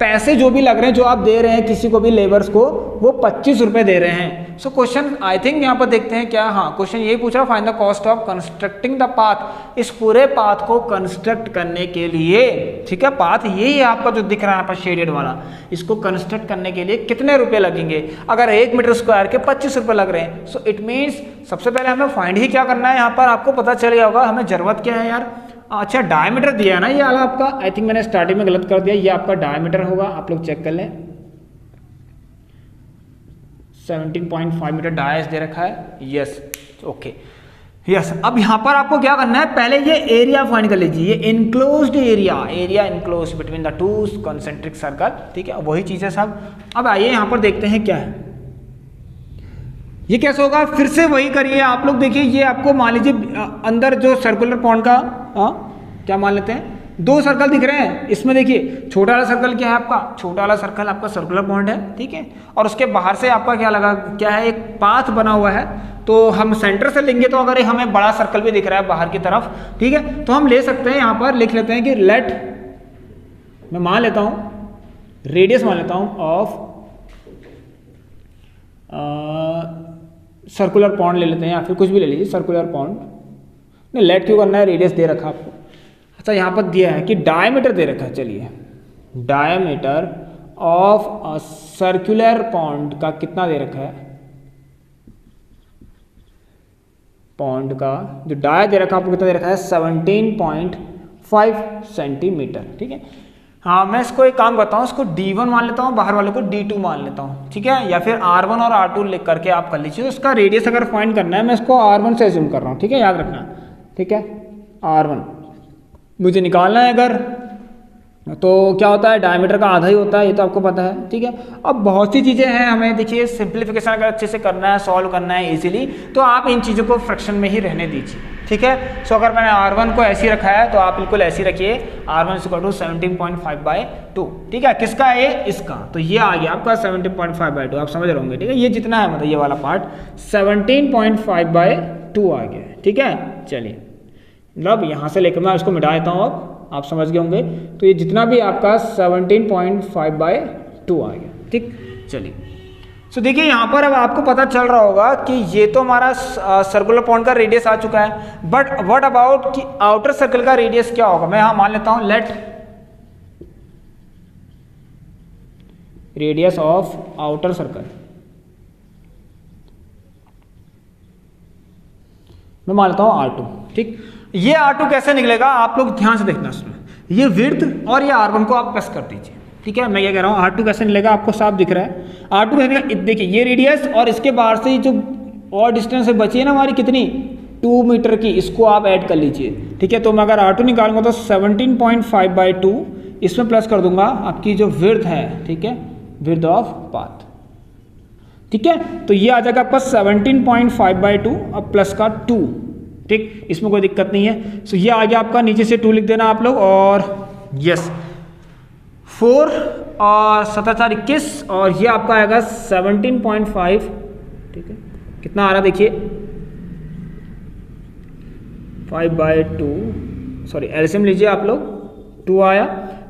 S1: पैसे जो भी लग रहे हैं, जो आप दे रहे हैं किसी को भी लेबर्स को, वो 25 रुपये दे रहे हैं। सो क्वेश्चन आई थिंक यहाँ पर देखते हैं क्या, हाँ क्वेश्चन यही पूछ रहा है, find the cost of constructing the path, इस पूरे पाथ को कंस्ट्रक्ट करने के लिए, ठीक है, पाथ यही है आपका जो दिख रहा है यहाँ पर शेडेड वाला, इसको कंस्ट्रक्ट करने के लिए कितने रुपए लगेंगे। अगर 1 मीटर स्क्वायर के 25 रुपये लग रहे हैं, सो इट मीन्स सबसे पहले हमें फाइंड ही क्या करना है, यहाँ पर आपको पता चल गया होगा हमें जरूरत क्या है यार। अच्छा डायमीटर दिया है ना ये वाला आपका, आई थिंक मैंने स्टार्टिंग में गलत कर दिया, ये आपका डायमीटर होगा, आप लोग चेक कर लें। 17.5 मीटर डायस दे रखा है, यस ओके यस। अब यहाँ पर आपको क्या करना है, पहले ये एरिया फाइंड कर लीजिए, ये enclosed area enclosed between the two concentric circle, ठीक है, वही चीज़ है सब। अब आइए यहाँ पर देखते हैं क्या है, ये कैसे होगा, फिर से वही करिए आप लोग। देखिए ये आपको मान लीजिए अंदर जो सर्कुलर पॉइंट का क्या मान लेते हैं, 2 सर्कल दिख रहे हैं, इसमें देखिए छोटा वाला सर्कल क्या है आपका, छोटा वाला सर्कल आपका सर्कुलर पॉइंट है, ठीक है, और उसके बाहर से आपका क्या लगा, क्या है, एक पाथ बना हुआ है। तो हम सेंटर से लेंगे तो अगर हमें बड़ा सर्कल भी दिख रहा है बाहर की तरफ, ठीक है, तो हम ले सकते हैं, यहाँ पर लिख लेते हैं कि लेट, मैं मान लेता हूँ रेडियस मान लेता हूँ ऑफ सर्कुलर पॉइंट ले लेते हैं, या फिर कुछ भी ले लीजिए सर्कुलर पॉइंट, नहीं लेट क्यों करना है, रेडियस दे रखा आपको। अच्छा यहाँ पर दिया है कि डायमीटर दे रखा है, चलिए डायमीटर ऑफ सर्कुलर पॉइंट का कितना दे रखा है, पॉइंट का जो डाया दे रखा है आपको कितना दे रखा है, 17.5 सेंटीमीटर, ठीक है। हाँ मैं इसको एक काम करता हूँ, इसको D1 मान लेता हूँ, बाहर वाले को D2 मान लेता हूँ, ठीक है, या फिर R1 और R2 लिख करके आप कर लीजिए। उसका रेडियस अगर फाइंड करना है, मैं इसको R1 से अज्यूम कर रहा हूँ, ठीक है, याद रखना, ठीक है, R1 मुझे निकालना है अगर, तो क्या होता है डायमीटर का आधा ही होता है, ये तो आपको पता है, ठीक है। अब बहुत सी चीज़ें हैं, हमें देखिए सिंप्लीफिकेशन अगर अच्छे से करना है, सॉल्व करना है इजीली, तो आप इन चीज़ों को फ्रैक्शन में ही रहने दीजिए, ठीक है। सो अगर मैंने R1 को ऐसे ही रखा है तो आप बिल्कुल ऐसे ही रखिए, R1 = 17.5/2, ठीक है, किसका है ये, इसका, तो ये आ गया आपका 17.5/2, आप समझ रहे होंगे, ठीक है, ये जितना है मतलब ये वाला पार्ट 17.5/2 आ गया, ठीक है। चलिए मतलब यहाँ से लेकर मैं उसको मिटा देता हूँ, अब आप समझ गए होंगे, तो ये जितना भी आपका 17.5/2 आ गया, ठीक। चलिए सो देखिए यहाँ पर अब आपको पता चल रहा होगा कि ये तो हमारा सर्कुलर पॉइंट का रेडियस आ चुका है, बट व्हाट अबाउट कि आउटर सर्कल का रेडियस क्या होगा। मैं यहाँ मान लेता हूँ let radius of outer circle, मैं मान लेता हूँ R2, ठीक। ये R2 कैसे निकलेगा आप लोग ध्यान से देखना, इसमें ये विड्थ और ये R1 को आप प्लस कर दीजिए, ठीक है। मैं ये कह रहा हूँ R2 कैसे निकलेगा, आपको साफ दिख रहा है R2 कैसे, देखिए ये रेडियस और इसके बाहर से जो और डिस्टेंस है बची है ना हमारी कितनी 2 मीटर की, इसको आप ऐड कर लीजिए, ठीक है। तो मैं अगर R2 निकालूंगा तो 17.5/2 इसमें प्लस कर दूंगा आपकी जो विड्थ है, ठीक है, विड्थ ऑफ पाथ, ठीक है। तो ये आ जाएगा आपका 17.5/2 अब प्लस का 2, ठीक, इसमें कोई दिक्कत नहीं है। सो ये आ गया आपका, नीचे से 2 लिख देना आप लोग, और यस 4 और 7 21 और ये आपका आएगा 17.5, ठीक है, कितना आ रहा देखिए 5/2, सॉरी एलसीएम लीजिए आप लोग, 2 आया,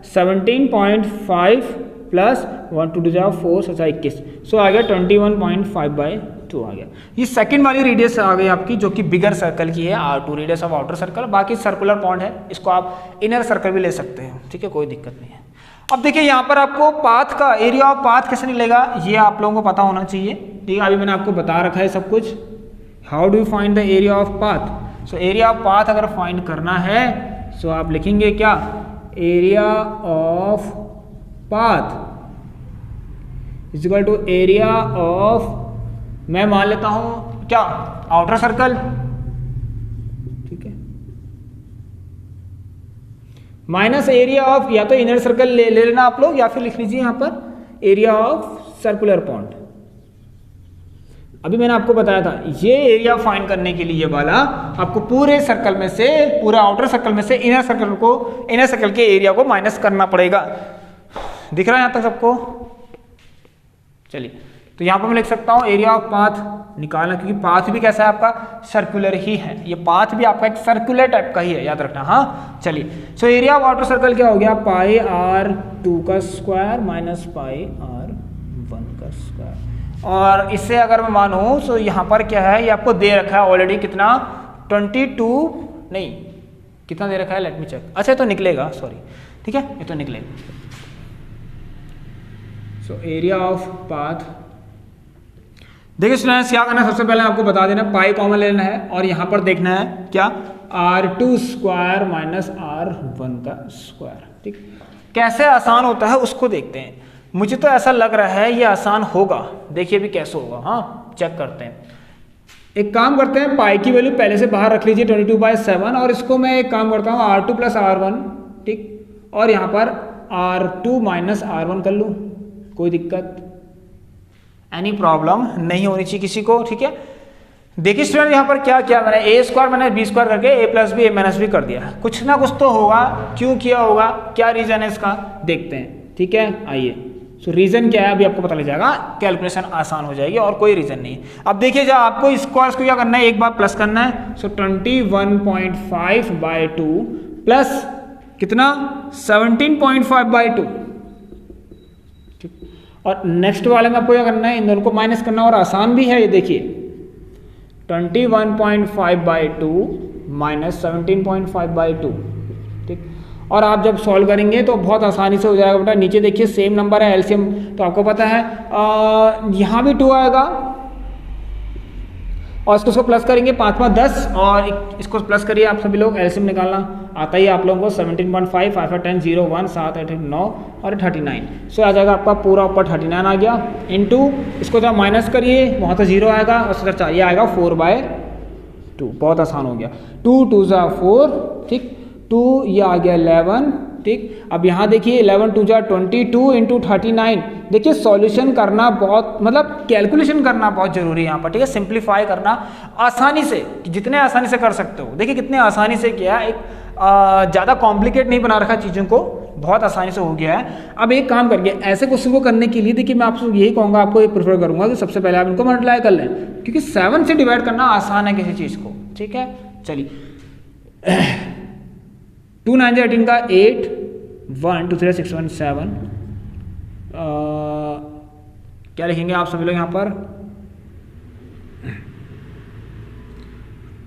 S1: 17.5 प्लस 1 2 4 4 7 21, सो आ गया 21.5/2 आ गया। ये सेकंड वाली रेडियस आ गई आपकी, जो कि बिगर सर्कल की है, R2 radius of outer circle. बाकी सर्कुलर पॉइंट है, इसको आप इनर सर्कल भी ले सकते हैं, ठीक है, कोई दिक्कत नहीं है। अब देखिए यहाँ पर आपको पाथ का एरिया ऑफ पाथ कैसे निकलेगा, ये आप लोगों को पता होना चाहिए, ठीक है। अभी मैंने आपको बता रखा है सब कुछ, how do you find the area of path. So area of path अगर फाइंड करना है सो आप लिखेंगे क्या, area of path is equal to area of, मैं मान लेता हूं क्या, आउटर सर्कल, ठीक है, माइनस एरिया ऑफ, या तो इनर सर्कल ले लेना आप लोग, या फिर लिख लीजिए यहां पर एरिया ऑफ सर्कुलर पॉइंट। अभी मैंने आपको बताया था ये एरिया फाइंड करने के लिए वाला आपको पूरे सर्कल में से, पूरा आउटर सर्कल में से इनर सर्कल के एरिया को माइनस करना पड़ेगा। दिख रहा है यहां तक सबको। चलिए तो यहाँ पर मैं लिख सकता हूँ एरिया ऑफ पाथ निकालना, क्योंकि पाथ भी कैसा है आपका सर्कुलर ही है, ये पाथ भी आपका एक सर्कुलर टाइप का ही है, याद रखना। हाँ चलिए, सो एरिया ऑफ आउटर सर्कल क्या हो गया, पाई आर 2 का स्क्वायर माइनस पाई आर 1 का स्क्वायर। और इससे अगर मैं मानूँ तो यहाँ पर क्या है, ये आपको दे रखा है ऑलरेडी कितना 22 नहीं कितना दे रखा है, लेट मी चेक। अच्छा तो निकलेगा, सॉरी ठीक है, ये तो निकलेगा। सो एरिया ऑफ पाथ, देखिए स्टूडेंट्स क्या करना है, सबसे पहले आपको बता देना पाई कॉमन लेना है और यहाँ पर देखना है क्या R2 स्क्वायर माइनस R1 का स्क्वायर। ठीक, कैसे आसान होता है उसको देखते हैं। मुझे तो ऐसा लग रहा है ये आसान होगा, देखिए भी कैसे होगा। हाँ चेक करते हैं, एक काम करते हैं, पाई की वैल्यू पहले से बाहर रख लीजिए 22/7 और इसको मैं एक काम करता हूँ R2 प्लस R1, ठीक, और यहाँ पर R2 माइनस R1 कर लूँ, कोई दिक्कत एनी प्रॉब्लम नहीं होनी चाहिए किसी को। ठीक है, देखिए स्टूडेंट यहाँ पर क्या किया मैंने, ए स्क्वायर मैंने बी स्क्वायर करके ए प्लस बी ए माइनस बी कर दिया, कुछ ना कुछ तो होगा, क्यों किया होगा, क्या रीजन है इसका देखते हैं। ठीक है, आइए, सो रीजन क्या है अभी आपको पता लग जाएगा, कैलकुलेशन आसान हो जाएगी और कोई रीजन नहीं। अब देखिए जब आपको स्क्वायर को क्या करना है, एक बार प्लस करना है, सो 21.5/2 प्लस कितना 17.5/2, और नेक्स्ट वाले में आपको क्या करना है, इन दोनों को माइनस करना, और आसान भी है ये देखिए 21.5/2 माइनस 17.5/2। ठीक, और आप जब सॉल्व करेंगे तो बहुत आसानी से हो जाएगा बेटा। नीचे देखिए सेम नंबर है, एलसीएम तो आपको पता है, यहाँ भी 2 आएगा और इसको प्लस करेंगे 5 5 10 और इसको प्लस करिए आप सभी लोग, एलसीएम निकालना आता ही आप लोगों को 17.5 5 5 10 0 1 7 8 9 और 39, सो आ जाएगा आपका पूरा ऊपर 39 आ गया, इनटू इसको जब माइनस करिए वहाँ तो 0 आएगा और इसका चाहिए आएगा 4/2, बहुत आसान हो गया। 2 2 जा 4, ठीक, 2 ये आ गया 11, ठीक। अब यहाँ देखिए 11 2 जा 22 इंटू 39, देखिए सॉल्यूशन करना बहुत मतलब कैलकुलेशन करना बहुत जरूरी है यहाँ पर। ठीक है, सिंप्लीफाई करना आसानी से, जितने आसानी से कर सकते हो, देखिए कितने आसानी से किया, एक ज़्यादा कॉम्प्लिकेट नहीं बना रखा चीज़ों को, बहुत आसानी से हो गया है। अब एक काम करिए, ऐसे क्वेश्चन को करने के लिए देखिए मैं आपसे यही कहूँगा, आपको ये प्रेफर करूँगा कि सबसे पहले आप इनको मल्टीप्लाई कर लें, क्योंकि 7 से डिवाइड करना आसान है किसी चीज़ को। ठीक है, चलिए 2 9 जा 18 का 8, 1 2 3 6 1 7, क्या लिखेंगे आप सभी लोग यहाँ पर,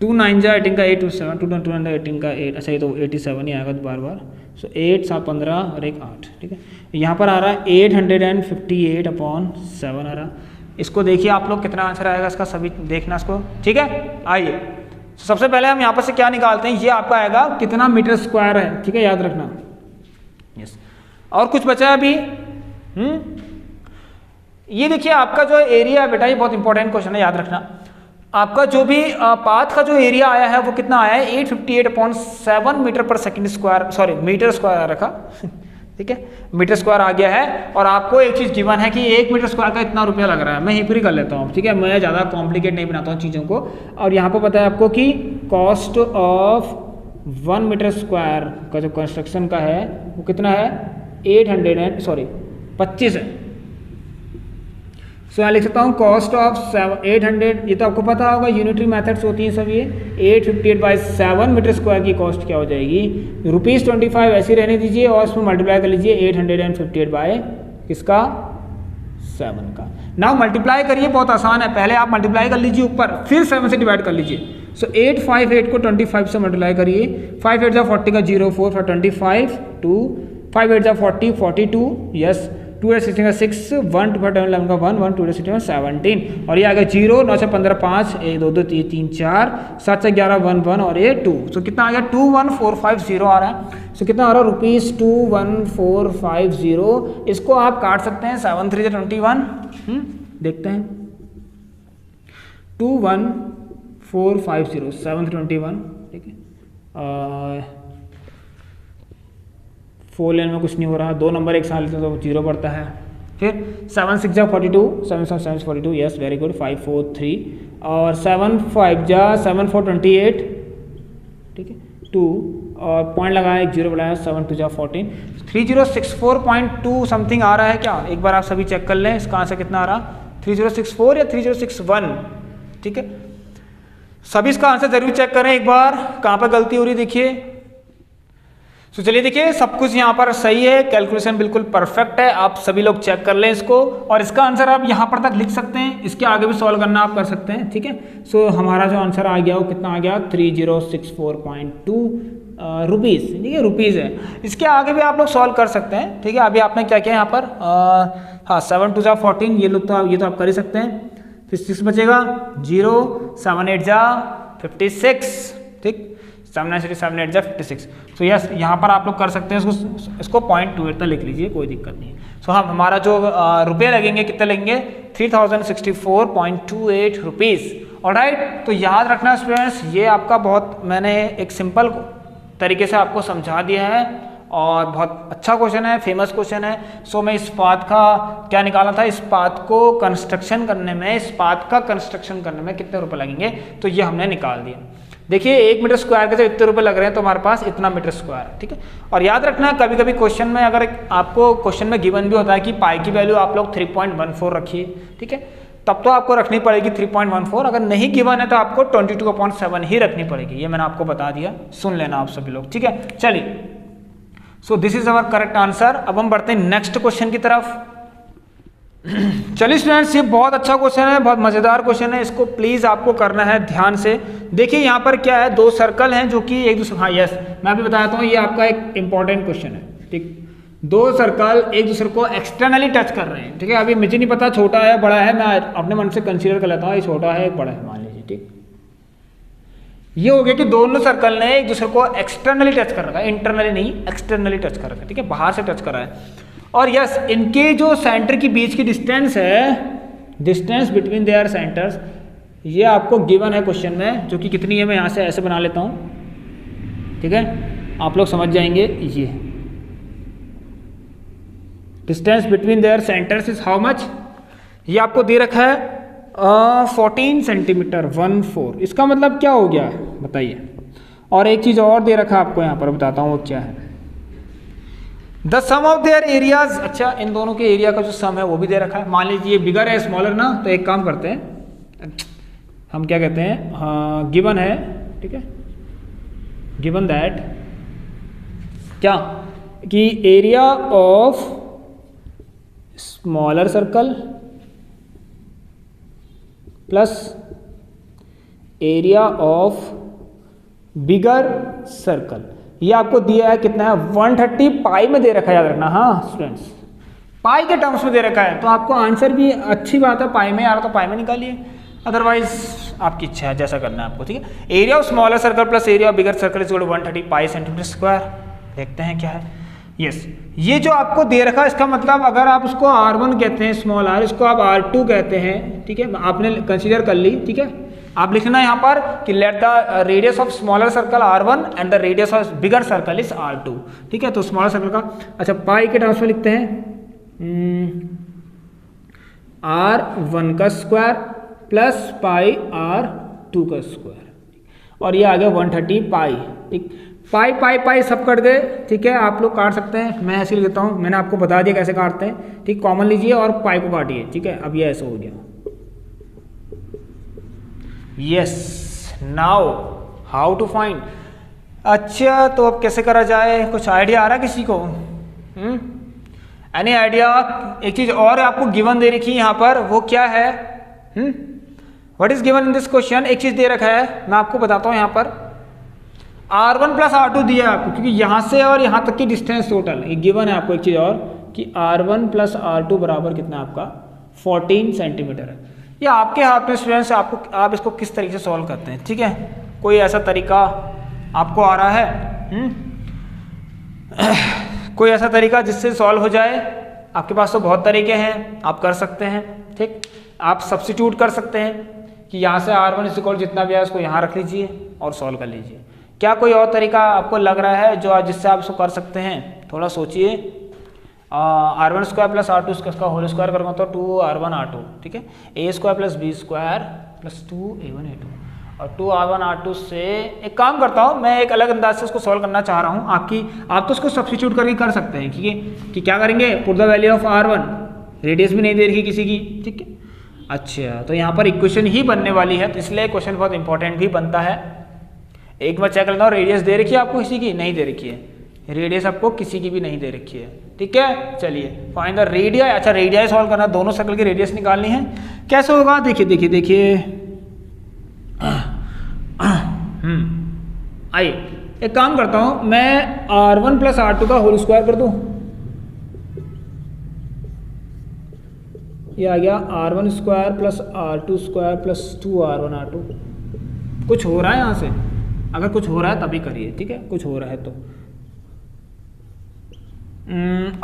S1: 2 9 जा 18 का 8 2 7 2 2 9 18 का 8, अच्छा ये तो 87 ही आएगा बार बार, सो 8 7 15 और 1 8। ठीक है, यहाँ पर आ रहा है 858/7 आ रहा, इसको देखिए आप लोग कितना आंसर आएगा इसका, सभी देखना इसको। ठीक है, आइए सबसे पहले हम यहाँ पर से क्या निकालते हैं, ये आपका आएगा कितना मीटर स्क्वायर है। ठीक है, याद रखना, यस। और कुछ बचा है अभी, ये देखिए आपका जो एरिया है बेटा, ये बहुत इंपॉर्टेंट क्वेश्चन है, याद रखना। आपका जो भी पाथ का जो एरिया आया है वो कितना आया है, 858.7 metre per second square, sorry metre square रखा ठीक है, मीटर स्क्वायर आ गया है। और आपको एक चीज़ गिवन है कि 1 मीटर स्क्वायर का इतना रुपया लग रहा है, मैं यहीं पर ही कर लेता हूँ। ठीक है, मैं ज़्यादा कॉम्प्लिकेट नहीं बनाता हूँ चीज़ों को। और यहाँ पर पता है आपको कि कॉस्ट ऑफ 1 मीटर स्क्वायर का जो कंस्ट्रक्शन का है वो कितना है, 25 है। सो यहाँ लिख सकता हूँ कॉस्ट ऑफ 800, ये तो आपको पता होगा, यूनिटरी मेथड्स होती हैं सब ये। 858/7 मीटर स्क्वायर की कॉस्ट क्या हो जाएगी, ₹25 ऐसी रहने दीजिए और उसमें मल्टीप्लाई कर लीजिए 858 किसका 7 का। नाउ मल्टीप्लाई करिए, बहुत आसान है, पहले आप मल्टीप्लाई कर लीजिए ऊपर, फिर 7 से डिवाइड कर लीजिए। सो 858 को 25 से मल्टीप्लाई करिए, 5 8 जा 40 का 0 4 for 25 2 5 8 जा 40 42, यस 2 8 16 का 6 1 2 11 का 1 1 2 8 16 17, और ये आ गया 0 9 6 15 5 1 2 2 3 4 7 6 11 1 1 और ये 2, सो कितना आ गया 21450 आ रहा है। सो कितना आ रहा है ₹21450। इसको आप काट सकते हैं 7 3 21, देखते हैं 21450 7 21, ठीक है। 4 लेन में कुछ नहीं हो रहा, 2 नंबर एक साथ लेते तो 0 पड़ता है। फिर 7 6 जा 42 7 7 42, यस वेरी गुड 5 4 3, और 7 5 जा 7 4 28, ठीक है 2, और पॉइंट लगाया 1 0 बनाया 7 2 जा 14, 3064.2 समथिंग आ रहा है क्या, एक बार आप सभी चेक कर लें इसका आंसर कितना आ रहा, 3064 या 3061, ठीक है। सभी इसका आंसर जरूर चेक करें एक बार, कहाँ पर गलती हो रही देखिए। तो चलिए देखिए सब कुछ यहाँ पर सही है, कैलकुलेशन बिल्कुल परफेक्ट है, आप सभी लोग चेक कर लें इसको, और इसका आंसर आप यहाँ पर तक लिख सकते हैं, इसके आगे भी सॉल्व करना आप कर सकते हैं, ठीक है। सो हमारा जो आंसर आ गया वो कितना आ गया 3064.2 रुपीज़, ठीक है, रुपीज़ है। इसके आगे भी आप लोग सॉल्व कर सकते हैं, ठीक है। अभी आपने क्या किया यहाँ पर, हाँ 7 2 14, ये तो आप कर ही सकते हैं। फिर 6 बचेगा 0, 7 8 जा 56, ठीक, 7 9 7 8 जा 56। तो यस यहाँ पर आप लोग कर सकते हैं, इसको 0.28 तक लिख लीजिए, कोई दिक्कत नहीं है। सो हाँ हमारा जो रुपये लगेंगे कितने लगेंगे 3064.28 रुपीज़। ऑलराइट, तो याद रखना स्टूडेंट्स, ये आपका बहुत मैंने एक सिंपल तरीके से आपको समझा दिया है और बहुत अच्छा क्वेश्चन है, फेमस क्वेश्चन है। सो मैं इस बात का क्या निकाला था, इस बात को कंस्ट्रक्शन करने में, इस बात का कंस्ट्रक्शन करने में कितने रुपए लगेंगे, तो ये हमने निकाल दिया। देखिए 1 मीटर स्क्वायर के जब इतने रुपए लग रहे हैं तो हमारे पास इतना मीटर स्क्वायर है, ठीक है। और याद रखना कभी कभी क्वेश्चन में, अगर आपको क्वेश्चन में गिवन भी होता है कि पाई की वैल्यू आप लोग 3.14 रखिए, ठीक है, तब तो आपको रखनी पड़ेगी 3.14। अगर नहीं गिवन है तो आपको 22.7 ही रखनी पड़ेगी, ये मैंने आपको बता दिया, सुन लेना आप सभी लोग, ठीक है। चलिए, so this is our correct answer. अब हम बढ़ते हैं नेक्स्ट क्वेश्चन की तरफ। चलिए स्टूडेंट्स, ये बहुत अच्छा क्वेश्चन है, बहुत मजेदार क्वेश्चन है, इसको प्लीज आपको करना है ध्यान से। देखिए यहाँ पर क्या है, 2 सर्कल हैं जो कि एक दूसरे, हाँ यस मैं अभी बताता हूँ, ये आपका एक इंपॉर्टेंट क्वेश्चन है, ठीक। 2 सर्कल एक दूसरे को एक्सटर्नली टच कर रहे हैं, ठीक है। अभी मुझे नहीं पता छोटा है बड़ा है, मैं अपने मन से कंसीडर कर लेता हूँ ये छोटा है बड़ा है, मान लीजिए, ठीक। ये हो गया कि दोनों सर्कल ने एक दूसरे को एक्सटर्नली टच कर रखा है, इंटरनली नहीं, एक्सटर्नली टच कर रखा है, ठीक है, बाहर से टच कर रहा है। और यस इनके जो सेंटर के बीच की डिस्टेंस है, डिस्टेंस बिटवीन देयर सेंटर्स, ये आपको गिवन है क्वेश्चन में, जो कि कितनी है, मैं यहाँ से ऐसे बना लेता हूँ, ठीक है, आप लोग समझ जाएंगे। ये distance between their centres is how much, ये आपको दे रखा है 14 सेंटीमीटर 14। इसका मतलब क्या हो गया बताइए। और एक चीज़ और दे रखा है आपको यहाँ पर, बताता हूँ वो क्या है, the sum of their areas. अच्छा, इन दोनों के एरिया का जो सम है वो भी दे रखा है। मान लीजिए बिगर है स्मॉलर ना, तो एक काम करते हैं, हम क्या कहते हैं, हाँ गिवन है, ठीक है, गिवन दैट क्या कि area of smaller circle plus area of bigger circle, ये आपको दिया है कितना है 130 पाई में दे रखा है, याद रखना। हाँ स्टूडेंट्स, पाई के टर्म्स में दे रखा है, तो आपको आंसर भी अच्छी बात है, पाई में आ रहा तो पाई में निकालिए, अदरवाइज आपकी इच्छा है जैसा करना है आपको, ठीक है। Area of smaller circle plus area of bigger circle is 130 pi centimetre square. देखते हैं क्या है। यस, ये जो आपको दे रखा है, इसका मतलब अगर आप उसको R1 कहते हैं स्मॉल r, इसको आप R2 कहते हैं, ठीक है, आपने कंसीडर कर ली, ठीक है। आप लिखना यहाँ पर कि let the radius of smaller circle R1 and the radius of bigger circle is R2, ठीक है। तो स्मॉलर सर्कल का, अच्छा पाई के टर्म्स में लिखते हैं R1 का स्क्वायर प्लस पाई R2 का स्क्वायर, और ये आ गया 130 पाई, ठीक। पाई पाई पाई सब कट गए, ठीक है, आप लोग काट सकते हैं, मैं ऐसे लिख देता हूँ, मैंने आपको बता दिया कैसे काटते हैं, ठीक। कॉमन लीजिए और पाई को काटिए, ठीक है। अब ये ऐसे हो गया। Yes, now how to find. अच्छा, तो अब कैसे करा जाए, कुछ आइडिया आ रहा है किसी को? Any idea? एक चीज और आपको गिवन दे रखी है यहाँ पर, वो क्या है? What is given in this question? एक चीज दे रखा है, मैं आपको बताता हूँ। यहाँ पर R1 प्लस R2 दिया है आपको, क्योंकि यहाँ से और यहाँ तक की डिस्टेंस टोटल ये गिवन है आपको। एक चीज और कि R1 प्लस R2 बराबर कितना आपका 14 सेंटीमीटर है। ये आपके हाथ में स्टूडेंट्स, आप इसको किस तरीके से सॉल्व करते हैं, ठीक है। कोई ऐसा तरीका आपको आ रहा है? कोई ऐसा तरीका जिससे सॉल्व हो जाए? आपके पास तो बहुत तरीके हैं, आप कर सकते हैं, ठीक। आप सब्स्टिट्यूट कर सकते हैं कि यहाँ से R1 इक्वल जितना भी है उसको यहाँ रख लीजिए और सॉल्व कर लीजिए। क्या कोई और तरीका आपको लग रहा है जो जिससे आप इसको कर सकते हैं? थोड़ा सोचिए। R1 स्क्वायर प्लस R2 इसका होल स्क्वायर करूँगा तो 2R1 R2, ठीक है। A square plus B square plus 2A1 A2 और 2R1 R2 से एक काम करता हूँ, मैं एक अलग अंदाज से उसको सॉल्व करना चाह रहा हूँ। आप तो उसको सब्स्टिट्यूट करके कर सकते हैं कि क्या करेंगे, put the value of R1, radius भी नहीं दे रखी किसी की, ठीक है। अच्छा, तो यहाँ पर इक्वेशन ही बनने वाली है, तो इसलिए क्वेश्चन बहुत इंपॉर्टेंट भी बनता है। एक बार चेक करना, रेडियस दे रखी है आपको किसी की? नहीं दे रखी है, रेडियस आपको किसी की भी नहीं दे रखी है, ठीक है। चलिए फाइंड द रेडियस। अच्छा, रेडियस सॉल्व करना, दोनों सर्कल की रेडियस निकालनी है। कैसे होगा? देखिए देखिए देखिए, आइए एक काम करता हूँ, मैं R1 प्लस R2 का होल स्क्वायर कर दूँ। ये आ गया R1 square plus R2 square plus 2R1 R2। कुछ हो रहा है यहाँ से? अगर कुछ हो रहा है तभी करिए, ठीक है, कुछ हो रहा है तो।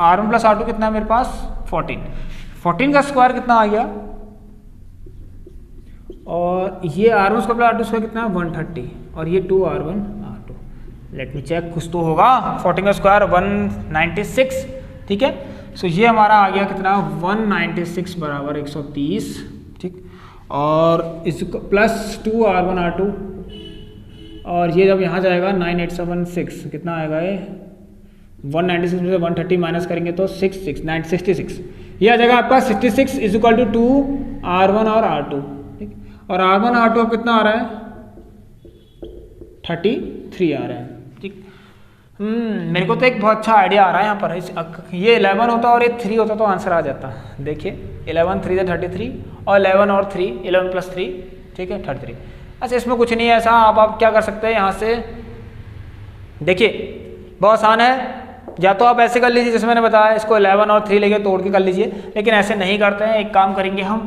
S1: R1 प्लस R2 कितना है मेरे पास? 14 का स्क्वायर कितना आ गया? और ये R1 square plus R2 square कितना है? 130, और ये 2R1 R2। Let me check, कुछ तो होगा। 14 का स्क्वायर 196, ठीक है। सो ये हमारा आ गया कितना? 196 बराबर 130, ठीक। और इस प्लस 2R1 R2, और ये जब यहाँ जाएगा 9876, कितना आएगा ये? 196 में से 130 माइनस करेंगे तो 66। ये आ जाएगा आपका 66 इज इक्वल टू 2R1 और R2, ठीक। और R1 R2 अब कितना आ रहा है? 33 आ रहा है, ठीक। मेरे को तो एक बहुत अच्छा आइडिया आ रहा है यहाँ पर। ये 11 होता और ये 3 होता तो आंसर आ जाता। देखिए 11 3 33, और 11 और 3, 11 प्लस 3, ठीक है, 33। अच्छा, इसमें कुछ नहीं है ऐसा। आप क्या कर सकते हैं यहाँ से? देखिए बहुत आसान है, या तो आप ऐसे कर लीजिए जैसे मैंने बताया, इसको 11 और 3 लेके तोड़ के कर लीजिए, लेकिन ऐसे नहीं करते हैं। एक काम करेंगे हम,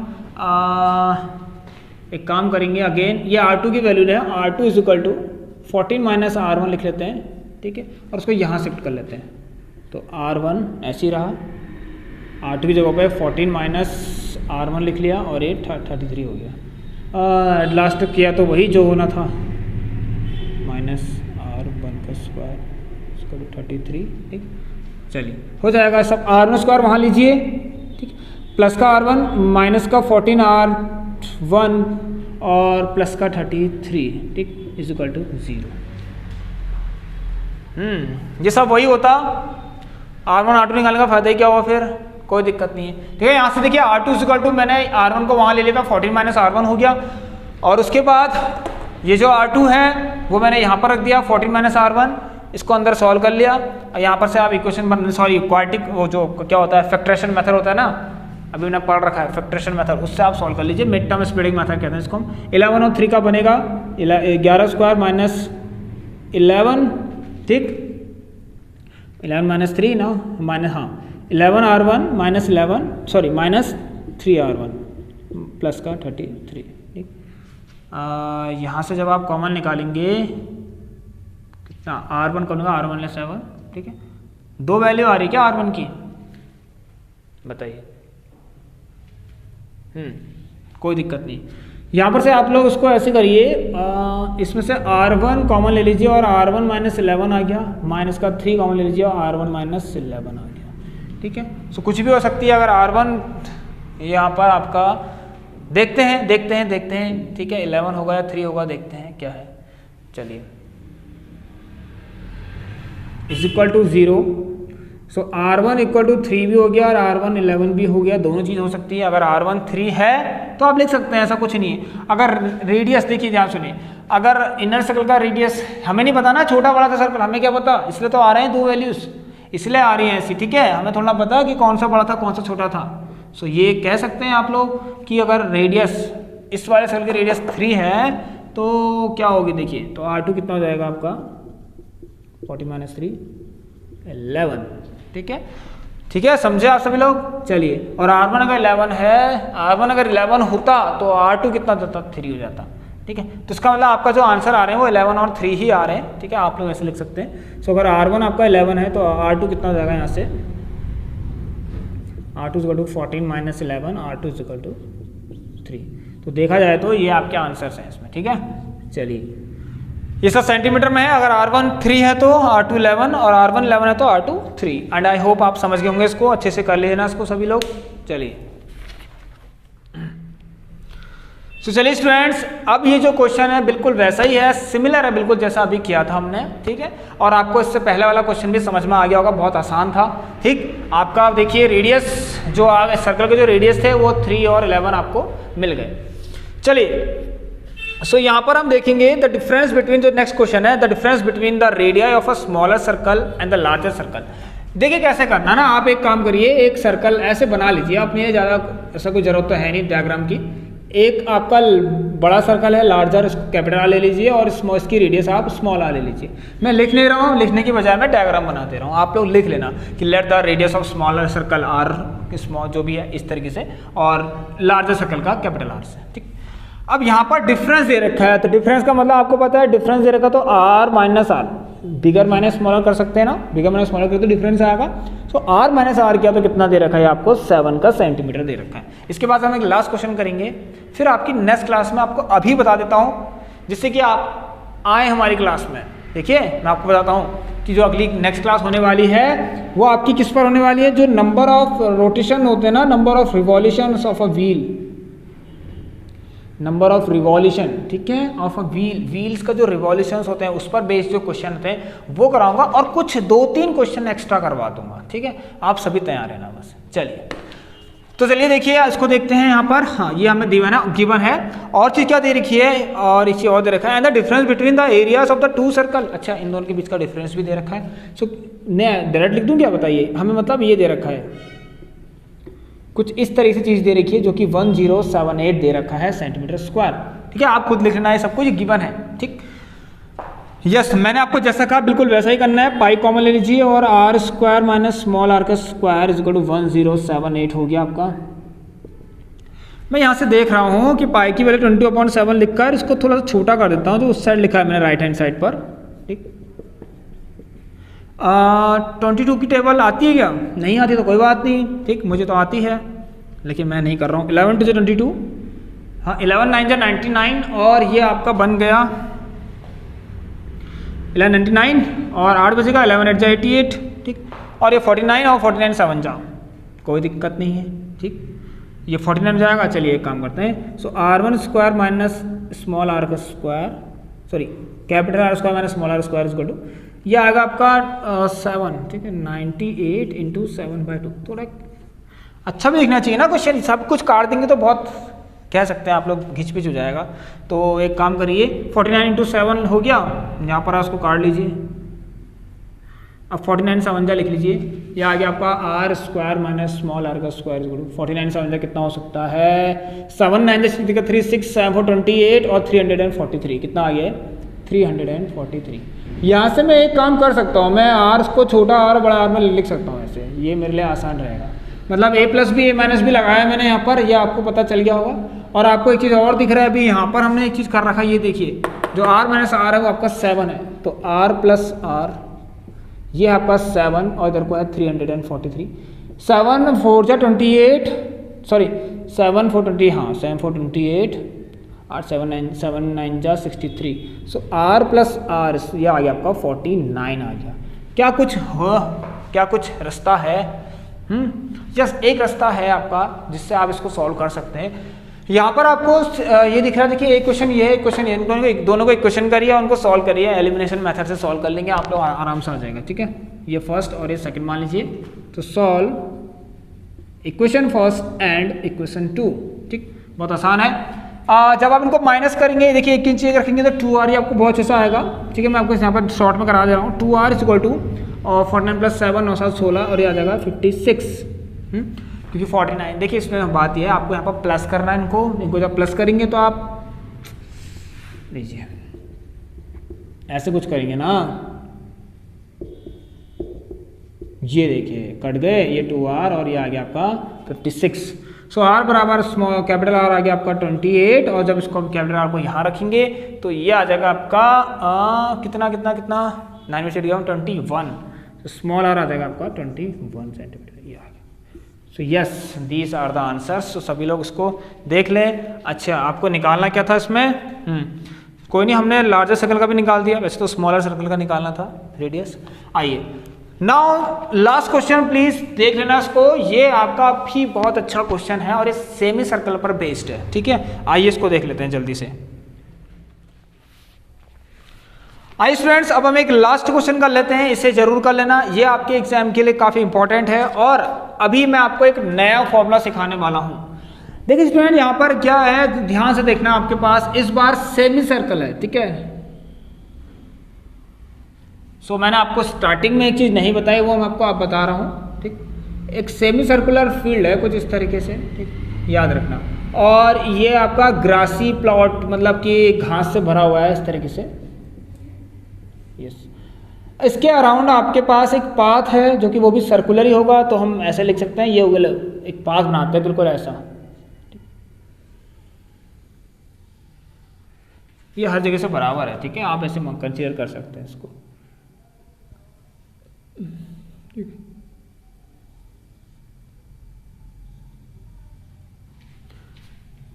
S1: एक काम करेंगे, अगेन ये R2 की वैल्यू है, R2 is equal to 14 minus R1 लिख लेते हैं, ठीक है, और उसको यहाँ शिफ्ट कर लेते हैं। तो R1 ऐसे ही रहा, R2 की जगह पे 14 माइनस R1 लिख लिया, और ये 33 हो गया। लास्ट किया तो वही जो होना था, माइनस R1 का स्क्वायर 33, ठीक। चलिए हो जाएगा सब। R1 स्क्वायर वहाँ लीजिए, ठीक, प्लस का R1 माइनस का 14 R1 और प्लस का 33, ठीक, इज इक्वल टू 0। ये सब वही होता। R1 R2 निकालने का फायदा ही क्या हुआ फिर? कोई दिक्कत नहीं है, ठीक है। यहाँ से देखिए R2 इज इक्वल टू, मैंने R1 को वहाँ ले लिया था, 14 माइनस R1 हो गया, और उसके बाद ये जो R2 है वो मैंने यहाँ पर रख दिया, 14 माइनस R1, इसको अंदर सॉल्व कर लिया। यहाँ पर से आप इक्वेशन बन, सॉरी क्वाड्रेटिक, वो जो क्या होता है, फैक्टरेशन मेथड होता है ना, अभी मैंने पढ़ रखा है फैक्टरेशन मेथड, उससे आप सॉल्व कर लीजिए। मिड टर्म स्प्लिटिंग मेथड कहते हैं इसको हम। 11 और 3 का बनेगा 11 स्क्वायर माइनस 11, ठीक, 11 माइनस 3 ना, माइनस, हाँ 11 R1 minus 11, sorry minus 3 R1 plus का 33, ठीक। यहाँ से जब आप कॉमन निकालेंगे कितना? R1 कौन होगा? R1 लेस 7, ठीक है। दो वैल्यू आ रही है क्या R1 की? बताइए। कोई दिक्कत नहीं। यहाँ पर से आप लोग उसको ऐसे करिए, इसमें से R1 कॉमन ले लीजिए, और R1 माइनस 11 आ गया, माइनस का 3 कॉमन ले लीजिए, और R1 माइनस 11 आ गया, ठीक है। सो कुछ भी हो सकती है। अगर R1 यहाँ पर आपका देखते हैं, ठीक है, 11 होगा या 3 होगा, देखते हैं क्या है। चलिए, is equal to 0। So R1 equal to 3 भी हो गया, और R1 11 भी हो गया, दोनों चीज़ हो सकती है। अगर R1 3 है तो आप लिख सकते हैं, ऐसा कुछ नहीं है। अगर रेडियस देखिए, ध्यान सुनिए, अगर इनर सर्कल का रेडियस हमें नहीं पता ना, छोटा बड़ा था सर्कल, हमें क्या पता, इसलिए तो आ रहे हैं दो वैल्यूज, इसलिए आ रही है ऐसी, ठीक है। हमें थोड़ा पता कि कौन सा बड़ा था कौन सा छोटा था। सो ये कह सकते हैं आप लोग कि अगर रेडियस, इस वाले सर्कल की रेडियस 3 है तो क्या होगी? देखिए, तो R2 कितना हो जाएगा आपका? 40 माइनस 3 11, ठीक है, ठीक है, समझे आप सभी लोग। चलिए, और R1 अगर 11 है, R1 अगर 11 होता तो R2 कितना जाता? 3 हो जाता, ठीक है। तो इसका मतलब आपका जो आंसर आ रहे हैं वो 11 और 3 ही आ रहे हैं, ठीक है। आप लोग ऐसे लिख सकते हैं। सो अगर R1 आपका 11 है तो R2 कितना हो जाएगा? यहाँ से R2 is equal to 14 minus 11, R2 is equal to 3। तो देखा जाए तो ये आपके आंसर्स हैं इसमें, ठीक है। चलिए, ये सब सेंटीमीटर में है। अगर R1 3 है तो R2 11, और R1 11 है तो R2 3। एंड आई होप आप समझ गए होंगे, इसको अच्छे से कर लेना इसको सभी लोग। चलिए, तो चलिए स्टूडेंट्स, अब ये जो क्वेश्चन है बिल्कुल वैसा ही है, सिमिलर है बिल्कुल जैसा अभी किया था हमने, ठीक है। और आपको इससे पहले वाला क्वेश्चन भी समझ में आ गया होगा, बहुत आसान था, ठीक। आपका देखिए रेडियस जो सर्कल के जो रेडियस थे वो 3 और 11 आपको मिल गए। चलिए सो यहाँ पर हम देखेंगे द डिफरेंस बिटवीन, जो नेक्स्ट क्वेश्चन है, the difference between the radii of a smaller circle and the larger circle. देखिए कैसे करना ना, आप एक काम करिए, एक सर्कल ऐसे बना लीजिए, अपने ज़्यादा ऐसा कोई जरूरत तो है नहीं डायग्राम की। एक आपका बड़ा सर्कल है लार्जर, इसको कैपिटल आर ले लीजिए और इसकी रेडियस आप स्मॉल आर ले लीजिए। मैं लिख नहीं रहा हूँ, लिखने की बजाय मैं डायग्राम बना दे रहा हूँ, आप लोग लिख लेना कि let the radius of smaller circle R, small जो भी है इस तरीके से, और लार्जर सर्कल का कैपिटल आर से, ठीक। अब यहाँ पर डिफरेंस दे रखा है, तो डिफरेंस का मतलब आपको पता है, डिफरेंस दे रखा तो R minus R, bigger minus smaller कर सकते हैं ना, बिगर माइनस स्मॉलर करते तो डिफरेंस आएगा। सो आर माइनस आर किया तो कितना दे रखा है आपको, 7 का सेंटीमीटर दे रखा है। इसके बाद हम एक लास्ट क्वेश्चन करेंगे, फिर आपकी नेक्स्ट क्लास में आपको अभी बता देता हूँ, जिससे कि आप आए हमारी क्लास में। देखिए मैं आपको बताता हूँ कि जो अगली नेक्स्ट क्लास होने वाली है वो आपकी किस पर होने वाली है, जो नंबर ऑफ रोटेशन होते हैं ना, number of revolution of a wheel, number of revolution, ठीक है, ऑफ अ व्हील, व्हील्स का जो रिवॉल्यूशंस होते हैं उस पर बेस्ड जो क्वेश्चन होते हैं वो कराऊंगा, और कुछ 2-3 क्वेश्चन एक्स्ट्रा करवा दूंगा, ठीक है। आप सभी तैयार रहना बस। चलिए तो चलिए देखिए इसको देखते हैं यहाँ पर। हाँ ये हमें गिवन है, और चीज़ क्या दे रखी है, और इसी और दे रखा है, and the difference between the areas of the 2 circle. अच्छा इन दोनों के बीच का डिफरेंस भी दे रखा है। सो मैं डायरेक्ट लिख दूँ क्या, बताइए हमें, मतलब ये दे रखा है कुछ इस तरह से चीज़ दे रखी है जो कि 1078 दे रखा है सेंटीमीटर स्क्वायर, ठीक है। आप खुद लिख लेना है, सब कुछ गिवन है, ठीक। यस मैंने आपको जैसा कहा बिल्कुल वैसा ही करना है, पाई कॉमन ले लीजिए और R square minus small R का स्क्वायर इज इक्वल टू 1078 हो गया आपका। मैं यहाँ से देख रहा हूँ कि पाई की वैल्यू 20/7 लिखकर इसको थोड़ा सा छोटा कर देता हूँ, जो उस साइड लिखा है मैंने राइट हैंड साइड पर, ठीक। 22 की टेबल आती है क्या, नहीं आती तो कोई बात नहीं, ठीक, मुझे तो आती है लेकिन मैं नहीं कर रहा हूँ। 11 2 22, हाँ 11 9 99, और ये आपका बन गया 1199, और 8 बजेगा 11 8 88, ठीक। और ये 49 और 49 7 जा, कोई दिक्कत नहीं है, ठीक, ये 49 जाएगा। चलिए एक काम करते हैं, so R1 square minus small R का square, sorry capital R square minus small R square is equal to, ये आएगा आपका 7, ठीक है, 98 × 7/2। थोड़ा अच्छा भी लिखना चाहिए ना क्वेश्चन, सब कुछ काट देंगे तो बहुत कह सकते हैं आप लोग घिच पिच हो जाएगा। तो एक काम करिए, 49 × 7 हो गया, यहाँ पर उसको काट लीजिए, अब 49 7 जा लिख लीजिए, ये आ गया आपका R square minus small R का स्क्वायर इक्वल टू 49 7 जा कितना हो सकता है, 7 9 जा 3 6 7 4 28 और 343, कितना आ गया 343। यहाँ से मैं एक काम कर सकता हूँ, मैं आर को छोटा आर बड़ा आर में लिख सकता हूँ, ऐसे ये मेरे लिए आसान रहेगा। मतलब a प्लस भी a माइनस भी लगाया मैंने यहाँ पर, ये आपको पता चल गया होगा। और आपको एक चीज़ और दिख रहा है अभी, यहाँ पर हमने एक चीज़ कर रखा है, ये देखिए जो r माइनस आर है वो आपका 7 है, तो r प्लस आर ये आपका 7 और इधर को है 343। 7 4 जा 28, सॉरी 7 4 20, हाँ 7 4 28 और 7 9 जा 63। सो r प्लस आर ये आ गया आपका 49 आ गया। क्या कुछ हो, क्या कुछ रास्ता है? यस एक रास्ता है आपका जिससे आप इसको सॉल्व कर सकते हैं। यहाँ पर आपको ये दिख रहा है, देखिए एक क्वेश्चन ये है, एक क्वेश्चन ये, दोनों को इक्वेशन करिए और उनको सॉल्व करिए, एलिमिनेशन मेथड से सॉल्व कर लेंगे आप लोग, आराम से आ जाएगा, ठीक है। ये फर्स्ट और ये सेकंड मान लीजिए, तो solve equation first and equation 2, ठीक, बहुत आसान है। जब आप इनको माइनस करेंगे, देखिए एक इंच रखेंगे तो 2r आपको बहुत अच्छा आएगा, ठीक है। मैं आपको यहाँ पर शॉर्ट में करा दे रहा हूँ, 2r इज इक्वल टू और 49 + 7 9 7 16 और ये आ जाएगा 56, क्योंकि 49, देखिए इसमें बात ये है आपको यहाँ पर प्लस करना है, इनको जब प्लस करेंगे तो आप लीजिए ऐसे कुछ करेंगे ना, ये देखिए कट गए, ये 2r और ये आ गया आपका 56। सो r बराबर स्मॉल कैपिटल R आ गया आपका 28, और जब इसको कैपिटल R को यहाँ रखेंगे तो ये आ जाएगा आपका कितना 9 में से 21, तो स्मॉल r आ जाएगा आपका 21 सेंटीमीटर, ये आ गया। So yes these are the answers. तो सभी लोग इसको देख लें। अच्छा आपको निकालना क्या था इसमें, कोई नहीं, हमने लार्जर सर्कल का भी निकाल दिया, वैसे तो स्मॉलर सर्कल का निकालना था रेडियस। आइए नाउ लास्ट क्वेश्चन प्लीज देख लेना इसको, ये आपका भी बहुत अच्छा क्वेश्चन है और ये सेमी सर्कल पर बेस्ड है, ठीक है। आइए इसको देख लेते हैं जल्दी से। आइए स्टूडेंट्स, अब हम एक लास्ट क्वेश्चन कर लेते हैं, इसे जरूर कर लेना, ये आपके एग्जाम के लिए काफी इंपॉर्टेंट है। और अभी मैं आपको एक नया फॉर्मूला सिखाने वाला हूं। देखिए स्टूडेंट, यहाँ पर क्या है, ध्यान से देखना, आपके पास इस बार सेमी सर्कल है, ठीक है। सो मैंने आपको स्टार्टिंग में एक चीज नहीं बताई, वो मैं आपको आप बता रहा हूँ, ठीक। एक सेमी सर्कुलर फील्ड है कुछ इस तरीके से, ठीक, याद रखना। और ये आपका ग्रासी प्लॉट, मतलब कि घास से भरा हुआ है इस तरीके से, यस। इसके अराउंड आपके पास एक पाथ है जो कि वो भी सर्कुलर ही होगा, तो हम ऐसे लिख सकते हैं, ये एक पाथ बनाते हैं बिल्कुल ऐसा, ये हर जगह से बराबर है, ठीक है। आप ऐसे कंसीडर कर सकते हैं इसको।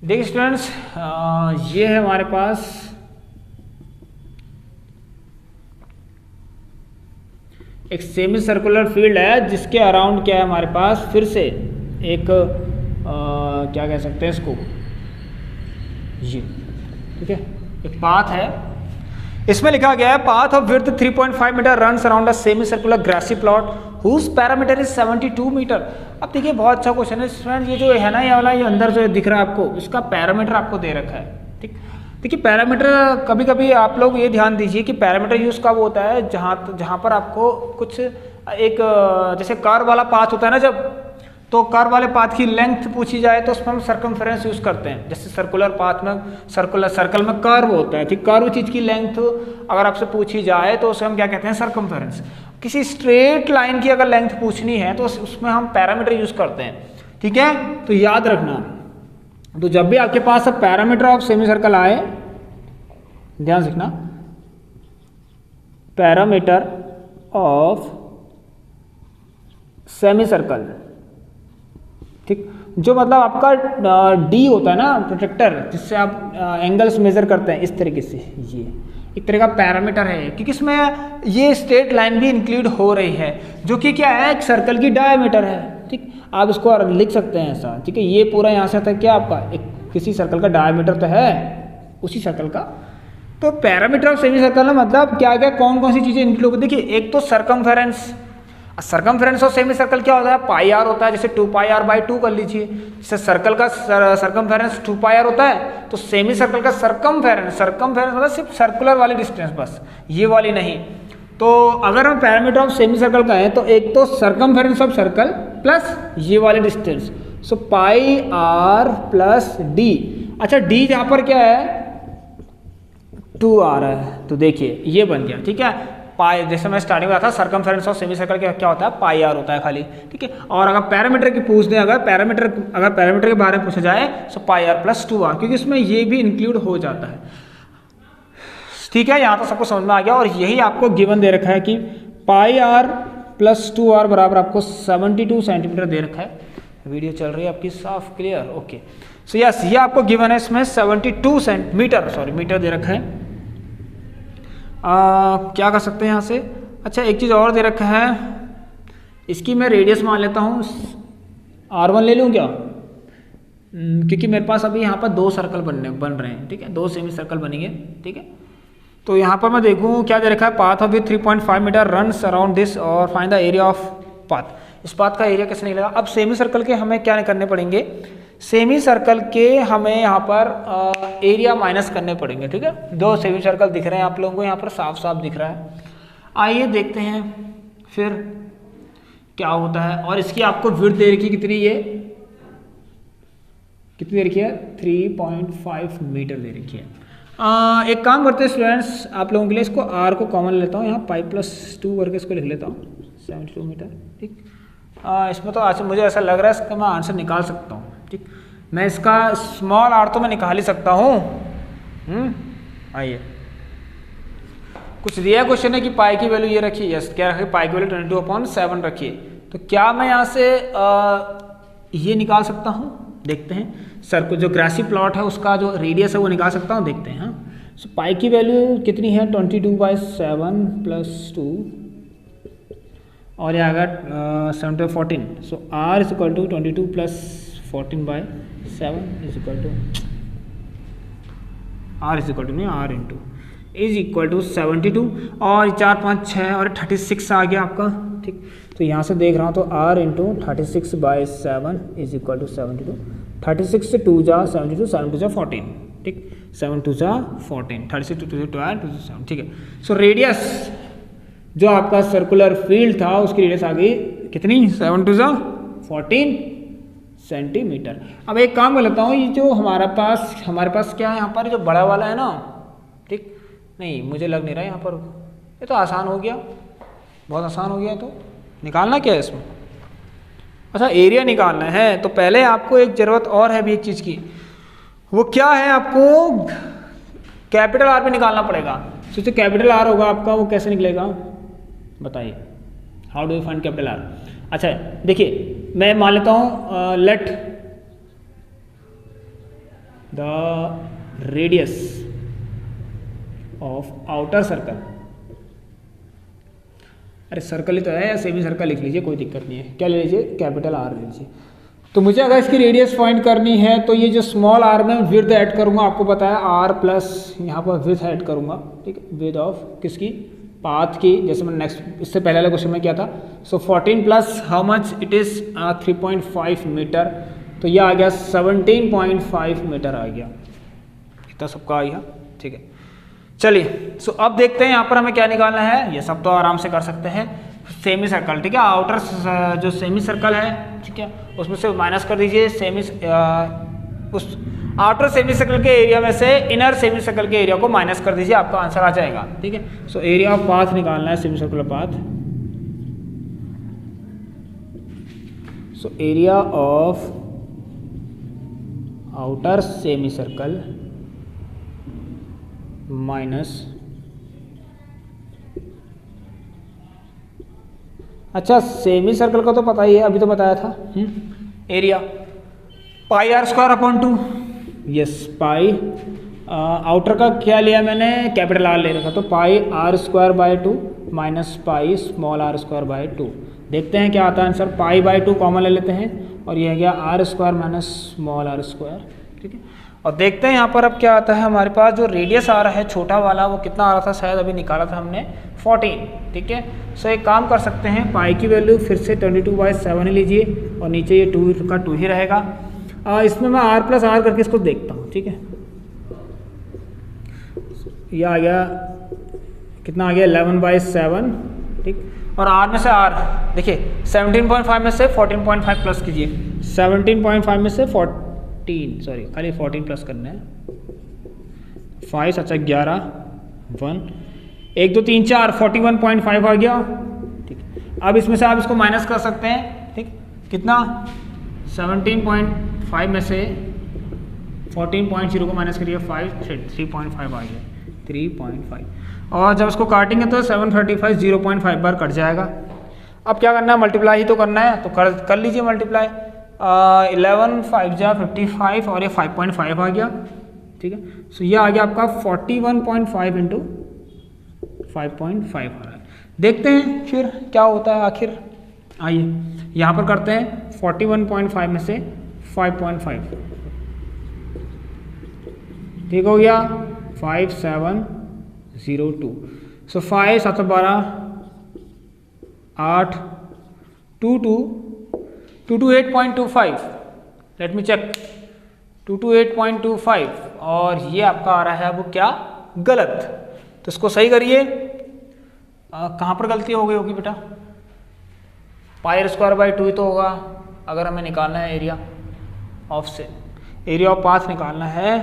S1: देखिए स्टूडेंट्स, ये है हमारे पास एक सेमी सर्कुलर फील्ड है जिसके अराउंड क्या है हमारे पास, फिर से एक क्या कह सकते हैं इसको, ये, ठीक है, एक पाथ है। इसमें लिखा गया है path of width 3.5 metre runs around a semi circular grassy plot whose perimeter is 72 metre. अब देखिए बहुत अच्छा क्वेश्चन है स्टूडेंट, ये जो है ना, ये वाला, ये अंदर जो दिख रहा है आपको, इसका पैरामीटर आपको दे रखा है, ठीक। देखिए पैरामीटर, कभी कभी आप लोग ये ध्यान दीजिए कि पैरामीटर यूज कब होता है, जहाँ पर आपको कुछ एक जैसे कर्व वाला पाथ होता है ना, जब तो कर्व वाले पाथ की लेंथ पूछी जाए तो उसमें हम सर्कमफेरेंस यूज करते हैं। जैसे सर्कुलर पाथ में, सर्कल में कर्व होता है, ठीक, कर्व चीज की लेंथ अगर आपसे पूछी जाए तो उसे हम क्या कहते हैं, सर्कमफेरेंस। किसी स्ट्रेट लाइन की अगर लेंथ पूछनी है तो उसमें हम पैरामीटर यूज करते हैं, ठीक है। तो याद रखना, तो जब भी आपके पास पैरामीटर ऑफ सेमी सर्कल आए, ध्यान से रखना, पैरामीटर ऑफ सेमी सर्कल, ठीक, जो मतलब आपका डी होता है ना, प्रोटेक्टर, जिससे आप एंगल्स मेजर करते हैं, इस तरीके से ये एक तरह का पैरामीटर है, क्योंकि इसमें ये स्ट्रेट लाइन भी इंक्लूड हो रही है, जो कि क्या है, एक सर्कल की डायमीटर है, ठीक। आप इसको लिख सकते हैं ऐसा, ठीक है। ये पूरा यहाँ से आता है क्या, आपका एक किसी सर्कल का डायमीटर तो है उसी सर्कल का। तो पैरामीटर ऑफ सेमी सर्कल में मतलब क्या क्या, कौन कौन सी चीजें इंक्लूड होगी, देखिए एक तो circumference. Circumference of semi circle क्या होता है, पाई आर होता है, जैसे 2πr/2 कर लीजिए। जैसे सर्कल का सर्कमफेरेंस 2πr होता है, तो सेमी सर्कल का सर्कमफेरेंस मतलब सिर्फ सर्कुलर वाली डिस्टेंस, बस ये वाली नहीं। तो अगर हम पैरामीटर ऑफ सेमी सर्कल का है तो एक तो सर्कमफेरेंस ऑफ सर्कल प्लस ये वाली डिस्टेंस, सो πr + d। अच्छा, d जहाँ पर क्या है, 2r है, तो देखिए ये बन गया, ठीक है। पाई, जैसे मैं स्टार्टिंग में था, सर्कमफेरेंस ऑफ सेमी सर्कल क्या होता है, πr होता है खाली, ठीक है। और अगर पैरामीटर की पूछ दें, अगर पैरामीटर के बारे में पूछा जाए तो πr + 2r, क्योंकि इसमें ये भी इंक्लूड हो जाता है, ठीक है। यहाँ तो सबको समझ में आ गया। और यही आपको गिवन दे रखा है कि πr + 2r बराबर आपको 72 सेंटीमीटर दे रखा है। वीडियो चल रही है आपकी साफ, क्लियर, ओके। सो यस, ये आपको गिवन है, इसमें 72 सेंटीमीटर मीटर दे रखा है। क्या कर सकते हैं यहाँ से, अच्छा एक चीज़ और दे रखा है, इसकी मैं रेडियस मान लेता हूँ, r1 ले लूँ क्या, क्योंकि मेरे पास अभी यहाँ पर 2 सर्कल बन रहे हैं, ठीक है, 2 सेमी सर्कल बनेंगे, ठीक है। तो यहाँ पर मैं देखूँ क्या दे रखा है, path of width 3.5 metre runs around this और find the area of path. इस पाथ का एरिया कैसे निकलेगा। अब सेमी सर्कल के हमें क्या करने पड़ेंगे, सेमी सर्कल के हमें यहाँ पर एरिया माइनस करने पड़ेंगे, ठीक है। 2 सेमी सर्कल दिख रहे हैं आप लोगों को, यहाँ पर साफ साफ दिख रहा है। आइए देखते हैं फिर क्या होता है। और इसकी आपको विड्थ दे रखी कितनी, ये कितनी दे रखी है, 3.5 मीटर दे रखी है। एक काम करते हैं स्टूडेंट्स, आप लोगों के लिए इसको r को कॉमन लेता हूँ, यहाँ π + 2 करके इसको लिख लेता हूँ, 72 मीटर, ठीक। इसमें तो आज मुझे ऐसा लग रहा है इसका मैं आंसर निकाल सकता हूँ, ठीक। मैं इसका स्मॉल r तो मैं निकाल ही सकता हूँ। आइए, कुछ दिया क्वेश्चन है कि पाई की वैल्यू ये रखिए, यस, क्या रखिए, पाई की वैल्यू 22/7 रखिए। तो क्या मैं यहाँ से ये निकाल सकता हूँ, देखते हैं। सर्कल जो ग्रासी प्लॉट है उसका जो रेडियस है वो निकाल सकता हूँ, देखते हैं। हाँ, सो पाई की वैल्यू कितनी है, 22/7 + 2 और ये आएगा 7/14। So R is equal to 22 plus 14/7 is equal to R is equal to नहीं R into is equal to 72 और 4 5 6 और 36 आ गया आपका। ठीक, तो यहाँ से देख रहा हूँ तो R into 36/7 is equal to 72। 36 से 2 जा 72, 7 2 जा 14। ठीक, 7 2 जा 14, 36 2 2 12 2 7। ठीक है, सो रेडियस जो आपका सर्कुलर फील्ड था उसकी रेडियस आ गई कितनी, 7 2 जा 14 सेंटीमीटर। अब एक काम कर लेता हूँ, ये जो हमारे पास क्या है यहाँ पर, जो बड़ा वाला है ना, ठीक, नहीं मुझे लग नहीं रहा है यहाँ पर, ये तो आसान हो गया, बहुत आसान हो गया। तो निकालना क्या है इसमें, अच्छा एरिया निकालना है। तो पहले आपको एक ज़रूरत और है भी एक चीज़ की, वो क्या है, आपको कैपिटल आर पे निकालना पड़ेगा। सोचिए कैपिटल आर होगा आपका, वो कैसे निकलेगा बताइए, how do you find capital R. अच्छा देखिए मैं मान लेता हूँ late the radius of outer circle, अरे सर्कल ही तो है या सेमी सर्कल लिख लीजिए, कोई दिक्कत नहीं है, क्या ले लीजिए, कैपिटल आर ले लीजिए। तो मुझे अगर इसकी रेडियस फाइंड करनी है तो ये जो स्मॉल आर में विड्थ ऐड करूंगा, आपको पता है आर प्लस यहाँ पर विड्थ ऐड करूंगा। ठीक है, विड्थ ऑफ किसकी, पाथ की, जैसे मैंने नेक्स्ट इससे पहले वाले क्वेश्चन में किया था। So 14 plus how much it is 3.5 metre, तो ये आ गया 17.5 मीटर आ गया, इतना सबका आ गया। ठीक है, चलिए सो अब देखते हैं यहाँ पर हमें क्या निकालना है। ये सब तो आराम से कर सकते हैं। सेमी सर्कल, ठीक है, आउटर जो सेमी सर्कल है, ठीक है, उसमें से माइनस कर दीजिए उस आउटर सेमी सर्कल के एरिया में से इनर सेमी सर्कल के एरिया को माइनस कर दीजिए, आपका आंसर आ जाएगा। ठीक है, सो एरिया ऑफ पाथ निकालना है, semi circular path. So area of outer semi circle minus, अच्छा सेमी सर्कल का तो पता ही है, अभी तो बताया था, area pi R square upon 2। Yes, pi outer का क्या लिया मैंने, कैपिटल आर ले रखा, तो pi R square by 2 minus pi small R square by 2। देखते हैं क्या आता है आंसर, पाई बाय 2 कॉमन ले लेते हैं और ये गया R square minus small R square. ठीक है, और देखते हैं यहाँ पर अब क्या आता है हमारे पास, जो रेडियस आ रहा है छोटा वाला वो कितना आ रहा था, शायद अभी निकाला था हमने 14। ठीक है, सो एक काम कर सकते हैं, पाई की वैल्यू फिर से 22/7 लीजिए और नीचे ये 2 का 2 ही रहेगा। इसमें मैं r प्लस आर करके इसको देखता हूँ। ठीक है, ये आ गया कितना, आ गया 11/7। ठीक, और r में से r देखिए 17.5 में से 14.5 प्लस कीजिए, 17.5 में से 14, सॉरी खाली 14 प्लस करना है, 5 अच्छा 11 1 1 2 3 4 41.5 आ गया। ठीक, अब इसमें से आप इसको माइनस कर सकते हैं। ठीक, कितना, 17.5 में से 14.0 को माइनस करिए, 3.5 आ गया, 3.5, और जब इसको काटेंगे तो 735 0.5 बार कट जाएगा। अब क्या करना है, मल्टीप्लाई ही तो करना है, तो कर लीजिए मल्टीप्लाई। 11 5 जा 55 और ये 5.5 आ गया। ठीक है, सो ये आ गया आपका 41.5 इंटू 5.5 आ रहा है। देखते हैं फिर क्या होता है आखिर, आइए यहाँ पर करते हैं 41.5 में से 5.5, ठीक हो गया 5702। सो 5 7 12 8 228.25, लेट मी चेक, 228.25, और ये आपका आ रहा है वो क्या, गलत। तो इसको सही करिए। कहाँ पर गलती हो गई होगी बेटा, पाई स्क्वायर बाय 2 ही तो होगा अगर हमें निकालना है एरिया ऑफ से, एरिया ऑफ पाथ निकालना है,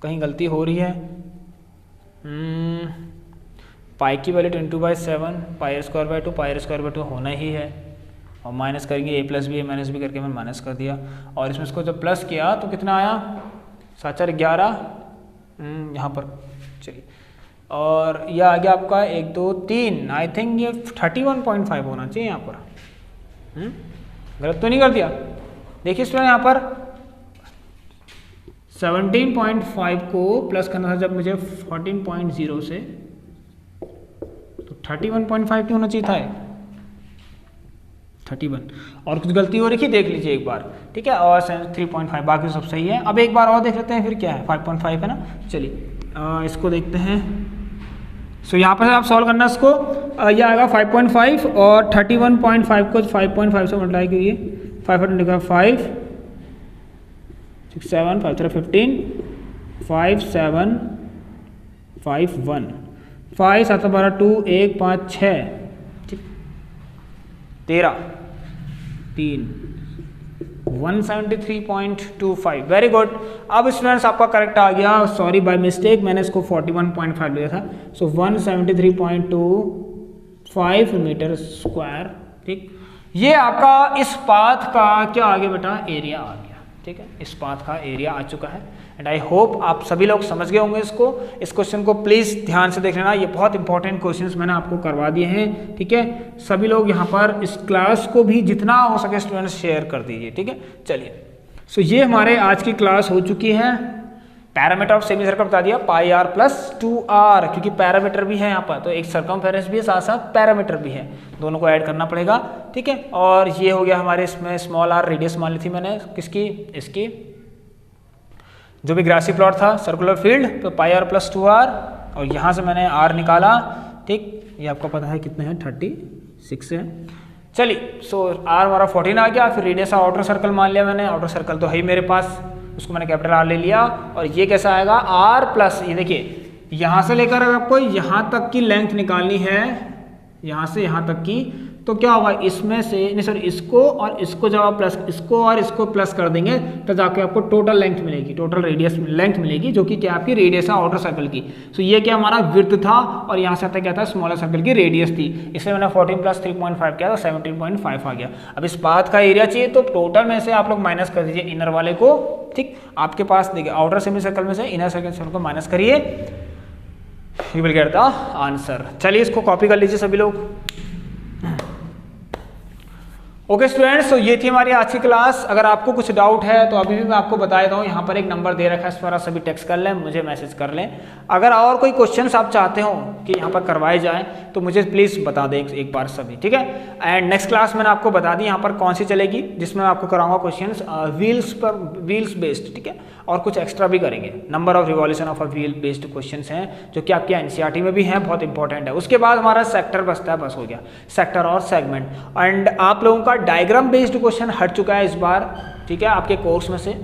S1: कहीं गलती हो रही है। पाई की value 22/7, pi square by 2, pi square by 2 होना ही है, और माइनस करेंगे ए प्लस बी, माइनस बी करके मैं माइनस कर दिया, और इसमें इसको जब प्लस किया तो कितना आया, 7 11, यहाँ पर चलिए, और यह आ गया आपका 1 2 3, आई थिंक ये 31.5 होना चाहिए यहाँ पर। गलत तो नहीं कर दिया, देखिए स्टूडेंट यहाँ पर 17.5 को प्लस करना था जब मुझे 14.0 से, तो 31.5 क्यों होना चाहिए था, 31 और कुछ गलती हो रही है देख लीजिए एक बार, ठीक है, और 3.5 बाकी सब सही है। अब एक बार और देख लेते हैं फिर क्या है, 5.5 है ना। चलिए इसको देखते हैं। सो यहाँ पर आप सॉल्व करना इसको, यह आएगा 5.5 और 31.5 को 5.5 से मल्टीप्लाई करिए, 5 6 7 5 3 15 5 7 5 1 5 7 12 2 1 5 6 13 3 173.25 वेरी गुड। अब स्टूडेंट्स आपका करेक्ट आ गया, सॉरी बाय मिस्टेक मैंने इसको 41.5 लिया था। सो 173.25 मीटर स्क्वायर, ठीक। ये आपका इस पाथ का क्या आ गया बेटा, एरिया आ गया, ठीक है, इस पाथ का एरिया आ चुका है। एंड आई होप आप सभी लोग समझ गए होंगे इसको। इस क्वेश्चन को प्लीज़ ध्यान से देख लेना, ये बहुत इंपॉर्टेंट क्वेश्चंस मैंने आपको करवा दिए हैं, ठीक है। सभी लोग यहाँ पर इस क्लास को भी जितना हो सके स्टूडेंट्स शेयर कर दीजिए, ठीक है। चलिए सो ये हमारे आज की क्लास हो चुकी है। पैरामीटर ऑफ सेमी सर्कल बता दिया, पाई आर प्लस 2r, क्योंकि पैरामीटर भी है यहाँ पर, तो एक सर्कमफेरेंस भी है साथ साथ पैरामीटर भी है, दोनों को ऐड करना पड़ेगा, ठीक है। और ये हो गया हमारे इसमें स्मॉल आर रेडियस मान ली थी मैंने किसकी, इसकी जो भी ग्रासी प्लॉट था सर्कुलर फील्ड, तो पाई आर प्लस 2r, और यहाँ से मैंने r निकाला, ठीक। ये आपको पता है कितने हैं, 36 है। चलिए सो r हमारा 14 आ गया। फिर रेडियस ऑफ आउटर सर्कल मान लिया मैंने, आउटर सर्कल तो है ही मेरे पास, उसको मैंने कैपिटल R ले लिया। और ये कैसा आएगा, r प्लस, ये देखिए यहाँ से लेकर अगर आपको यहाँ तक की लेंथ निकालनी है, यहाँ से यहाँ तक की, तो क्या होगा, इसमें से नहीं सॉरी इसको और इसको जब आप प्लस, इसको और इसको प्लस कर देंगे तो जाके आपको टोटल लेंथ मिलेगी, टोटल रेडियस लेंथ मिलेगी, जो कि क्या आपकी रेडियस है आउटर सर्कल की। सो ये क्या हमारा विड्थ था, और यहाँ से आता क्या था, स्मॉलर सर्कल की रेडियस थी। इसलिए मैंने 14 प्लस 3.5 किया तो 17.5 आ गया। अब इस पाथ का एरिया चाहिए, तो टोटल में से आप लोग माइनस कर दीजिए इनर वाले को, ठीक। आपके पास देखिए आउटर सेमी सर्कल में से इनर सर्कल को माइनस करिए, you will get the answer. चलिए इसको कॉपी कर लीजिए सभी लोग। ओके स्टूडेंट्स, तो ये थी हमारी आज की क्लास। अगर आपको कुछ डाउट है तो अभी भी मैं आपको बता देता हूँ, यहाँ पर एक नंबर दे रखा है, इस पर आप सभी टेक्स्ट कर लें, मुझे मैसेज कर लें। अगर और कोई क्वेश्चंस आप चाहते हो कि यहाँ पर करवाए जाएं तो मुझे प्लीज़ बता दें एक बार सभी, ठीक है। एंड नेक्स्ट क्लास मैंने आपको बता दी यहाँ पर कौन सी चलेगी, जिसमें मैं आपको कराऊंगा क्वेश्चंस व्हील्स पर, व्हील्स बेस्ड, ठीक है, और कुछ एक्स्ट्रा भी करेंगे। Number of revolution of a wheel based questions हैं, जो कि आपके एनसीईआरटी में भी हैं, बहुत इंपॉर्टेंट है। उसके बाद हमारा सेक्टर बचता है, बस हो गया सेक्टर और सेगमेंट। एंड आप लोगों का डायग्राम बेस्ड क्वेश्चन हट चुका है इस बार, ठीक है, आपके कोर्स में से।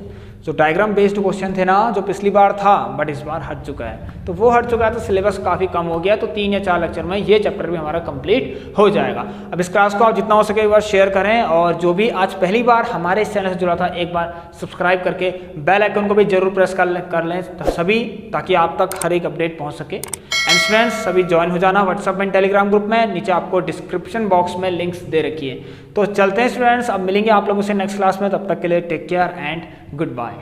S1: जो डायग्राम बेस्ड क्वेश्चन थे ना, जो पिछली बार था बट इस बार हट चुका है, तो वो हट चुका है, तो सिलेबस काफ़ी कम हो गया। तो 3 या 4 लेक्चर में ये चैप्टर भी हमारा कंप्लीट हो जाएगा। अब इस क्लास को आप जितना हो सके एक बार शेयर करें, और जो भी आज पहली बार हमारे इस चैनल से जुड़ा था, एक बार सब्सक्राइब करके बेल आइकन को भी जरूर प्रेस कर लें सभी, ताकि आप तक हर एक अपडेट पहुँच सके। एंड फ्रेंड्स सभी ज्वाइन हो जाना व्हाट्सएप एंड टेलीग्राम ग्रुप में, नीचे आपको डिस्क्रिप्शन बॉक्स में लिंक्स दे रखी है। तो चलते हैं स्टूडेंट्स, अब मिलेंगे आप लोगों से नेक्स्ट क्लास में, तब तक के लिए take care and good bye.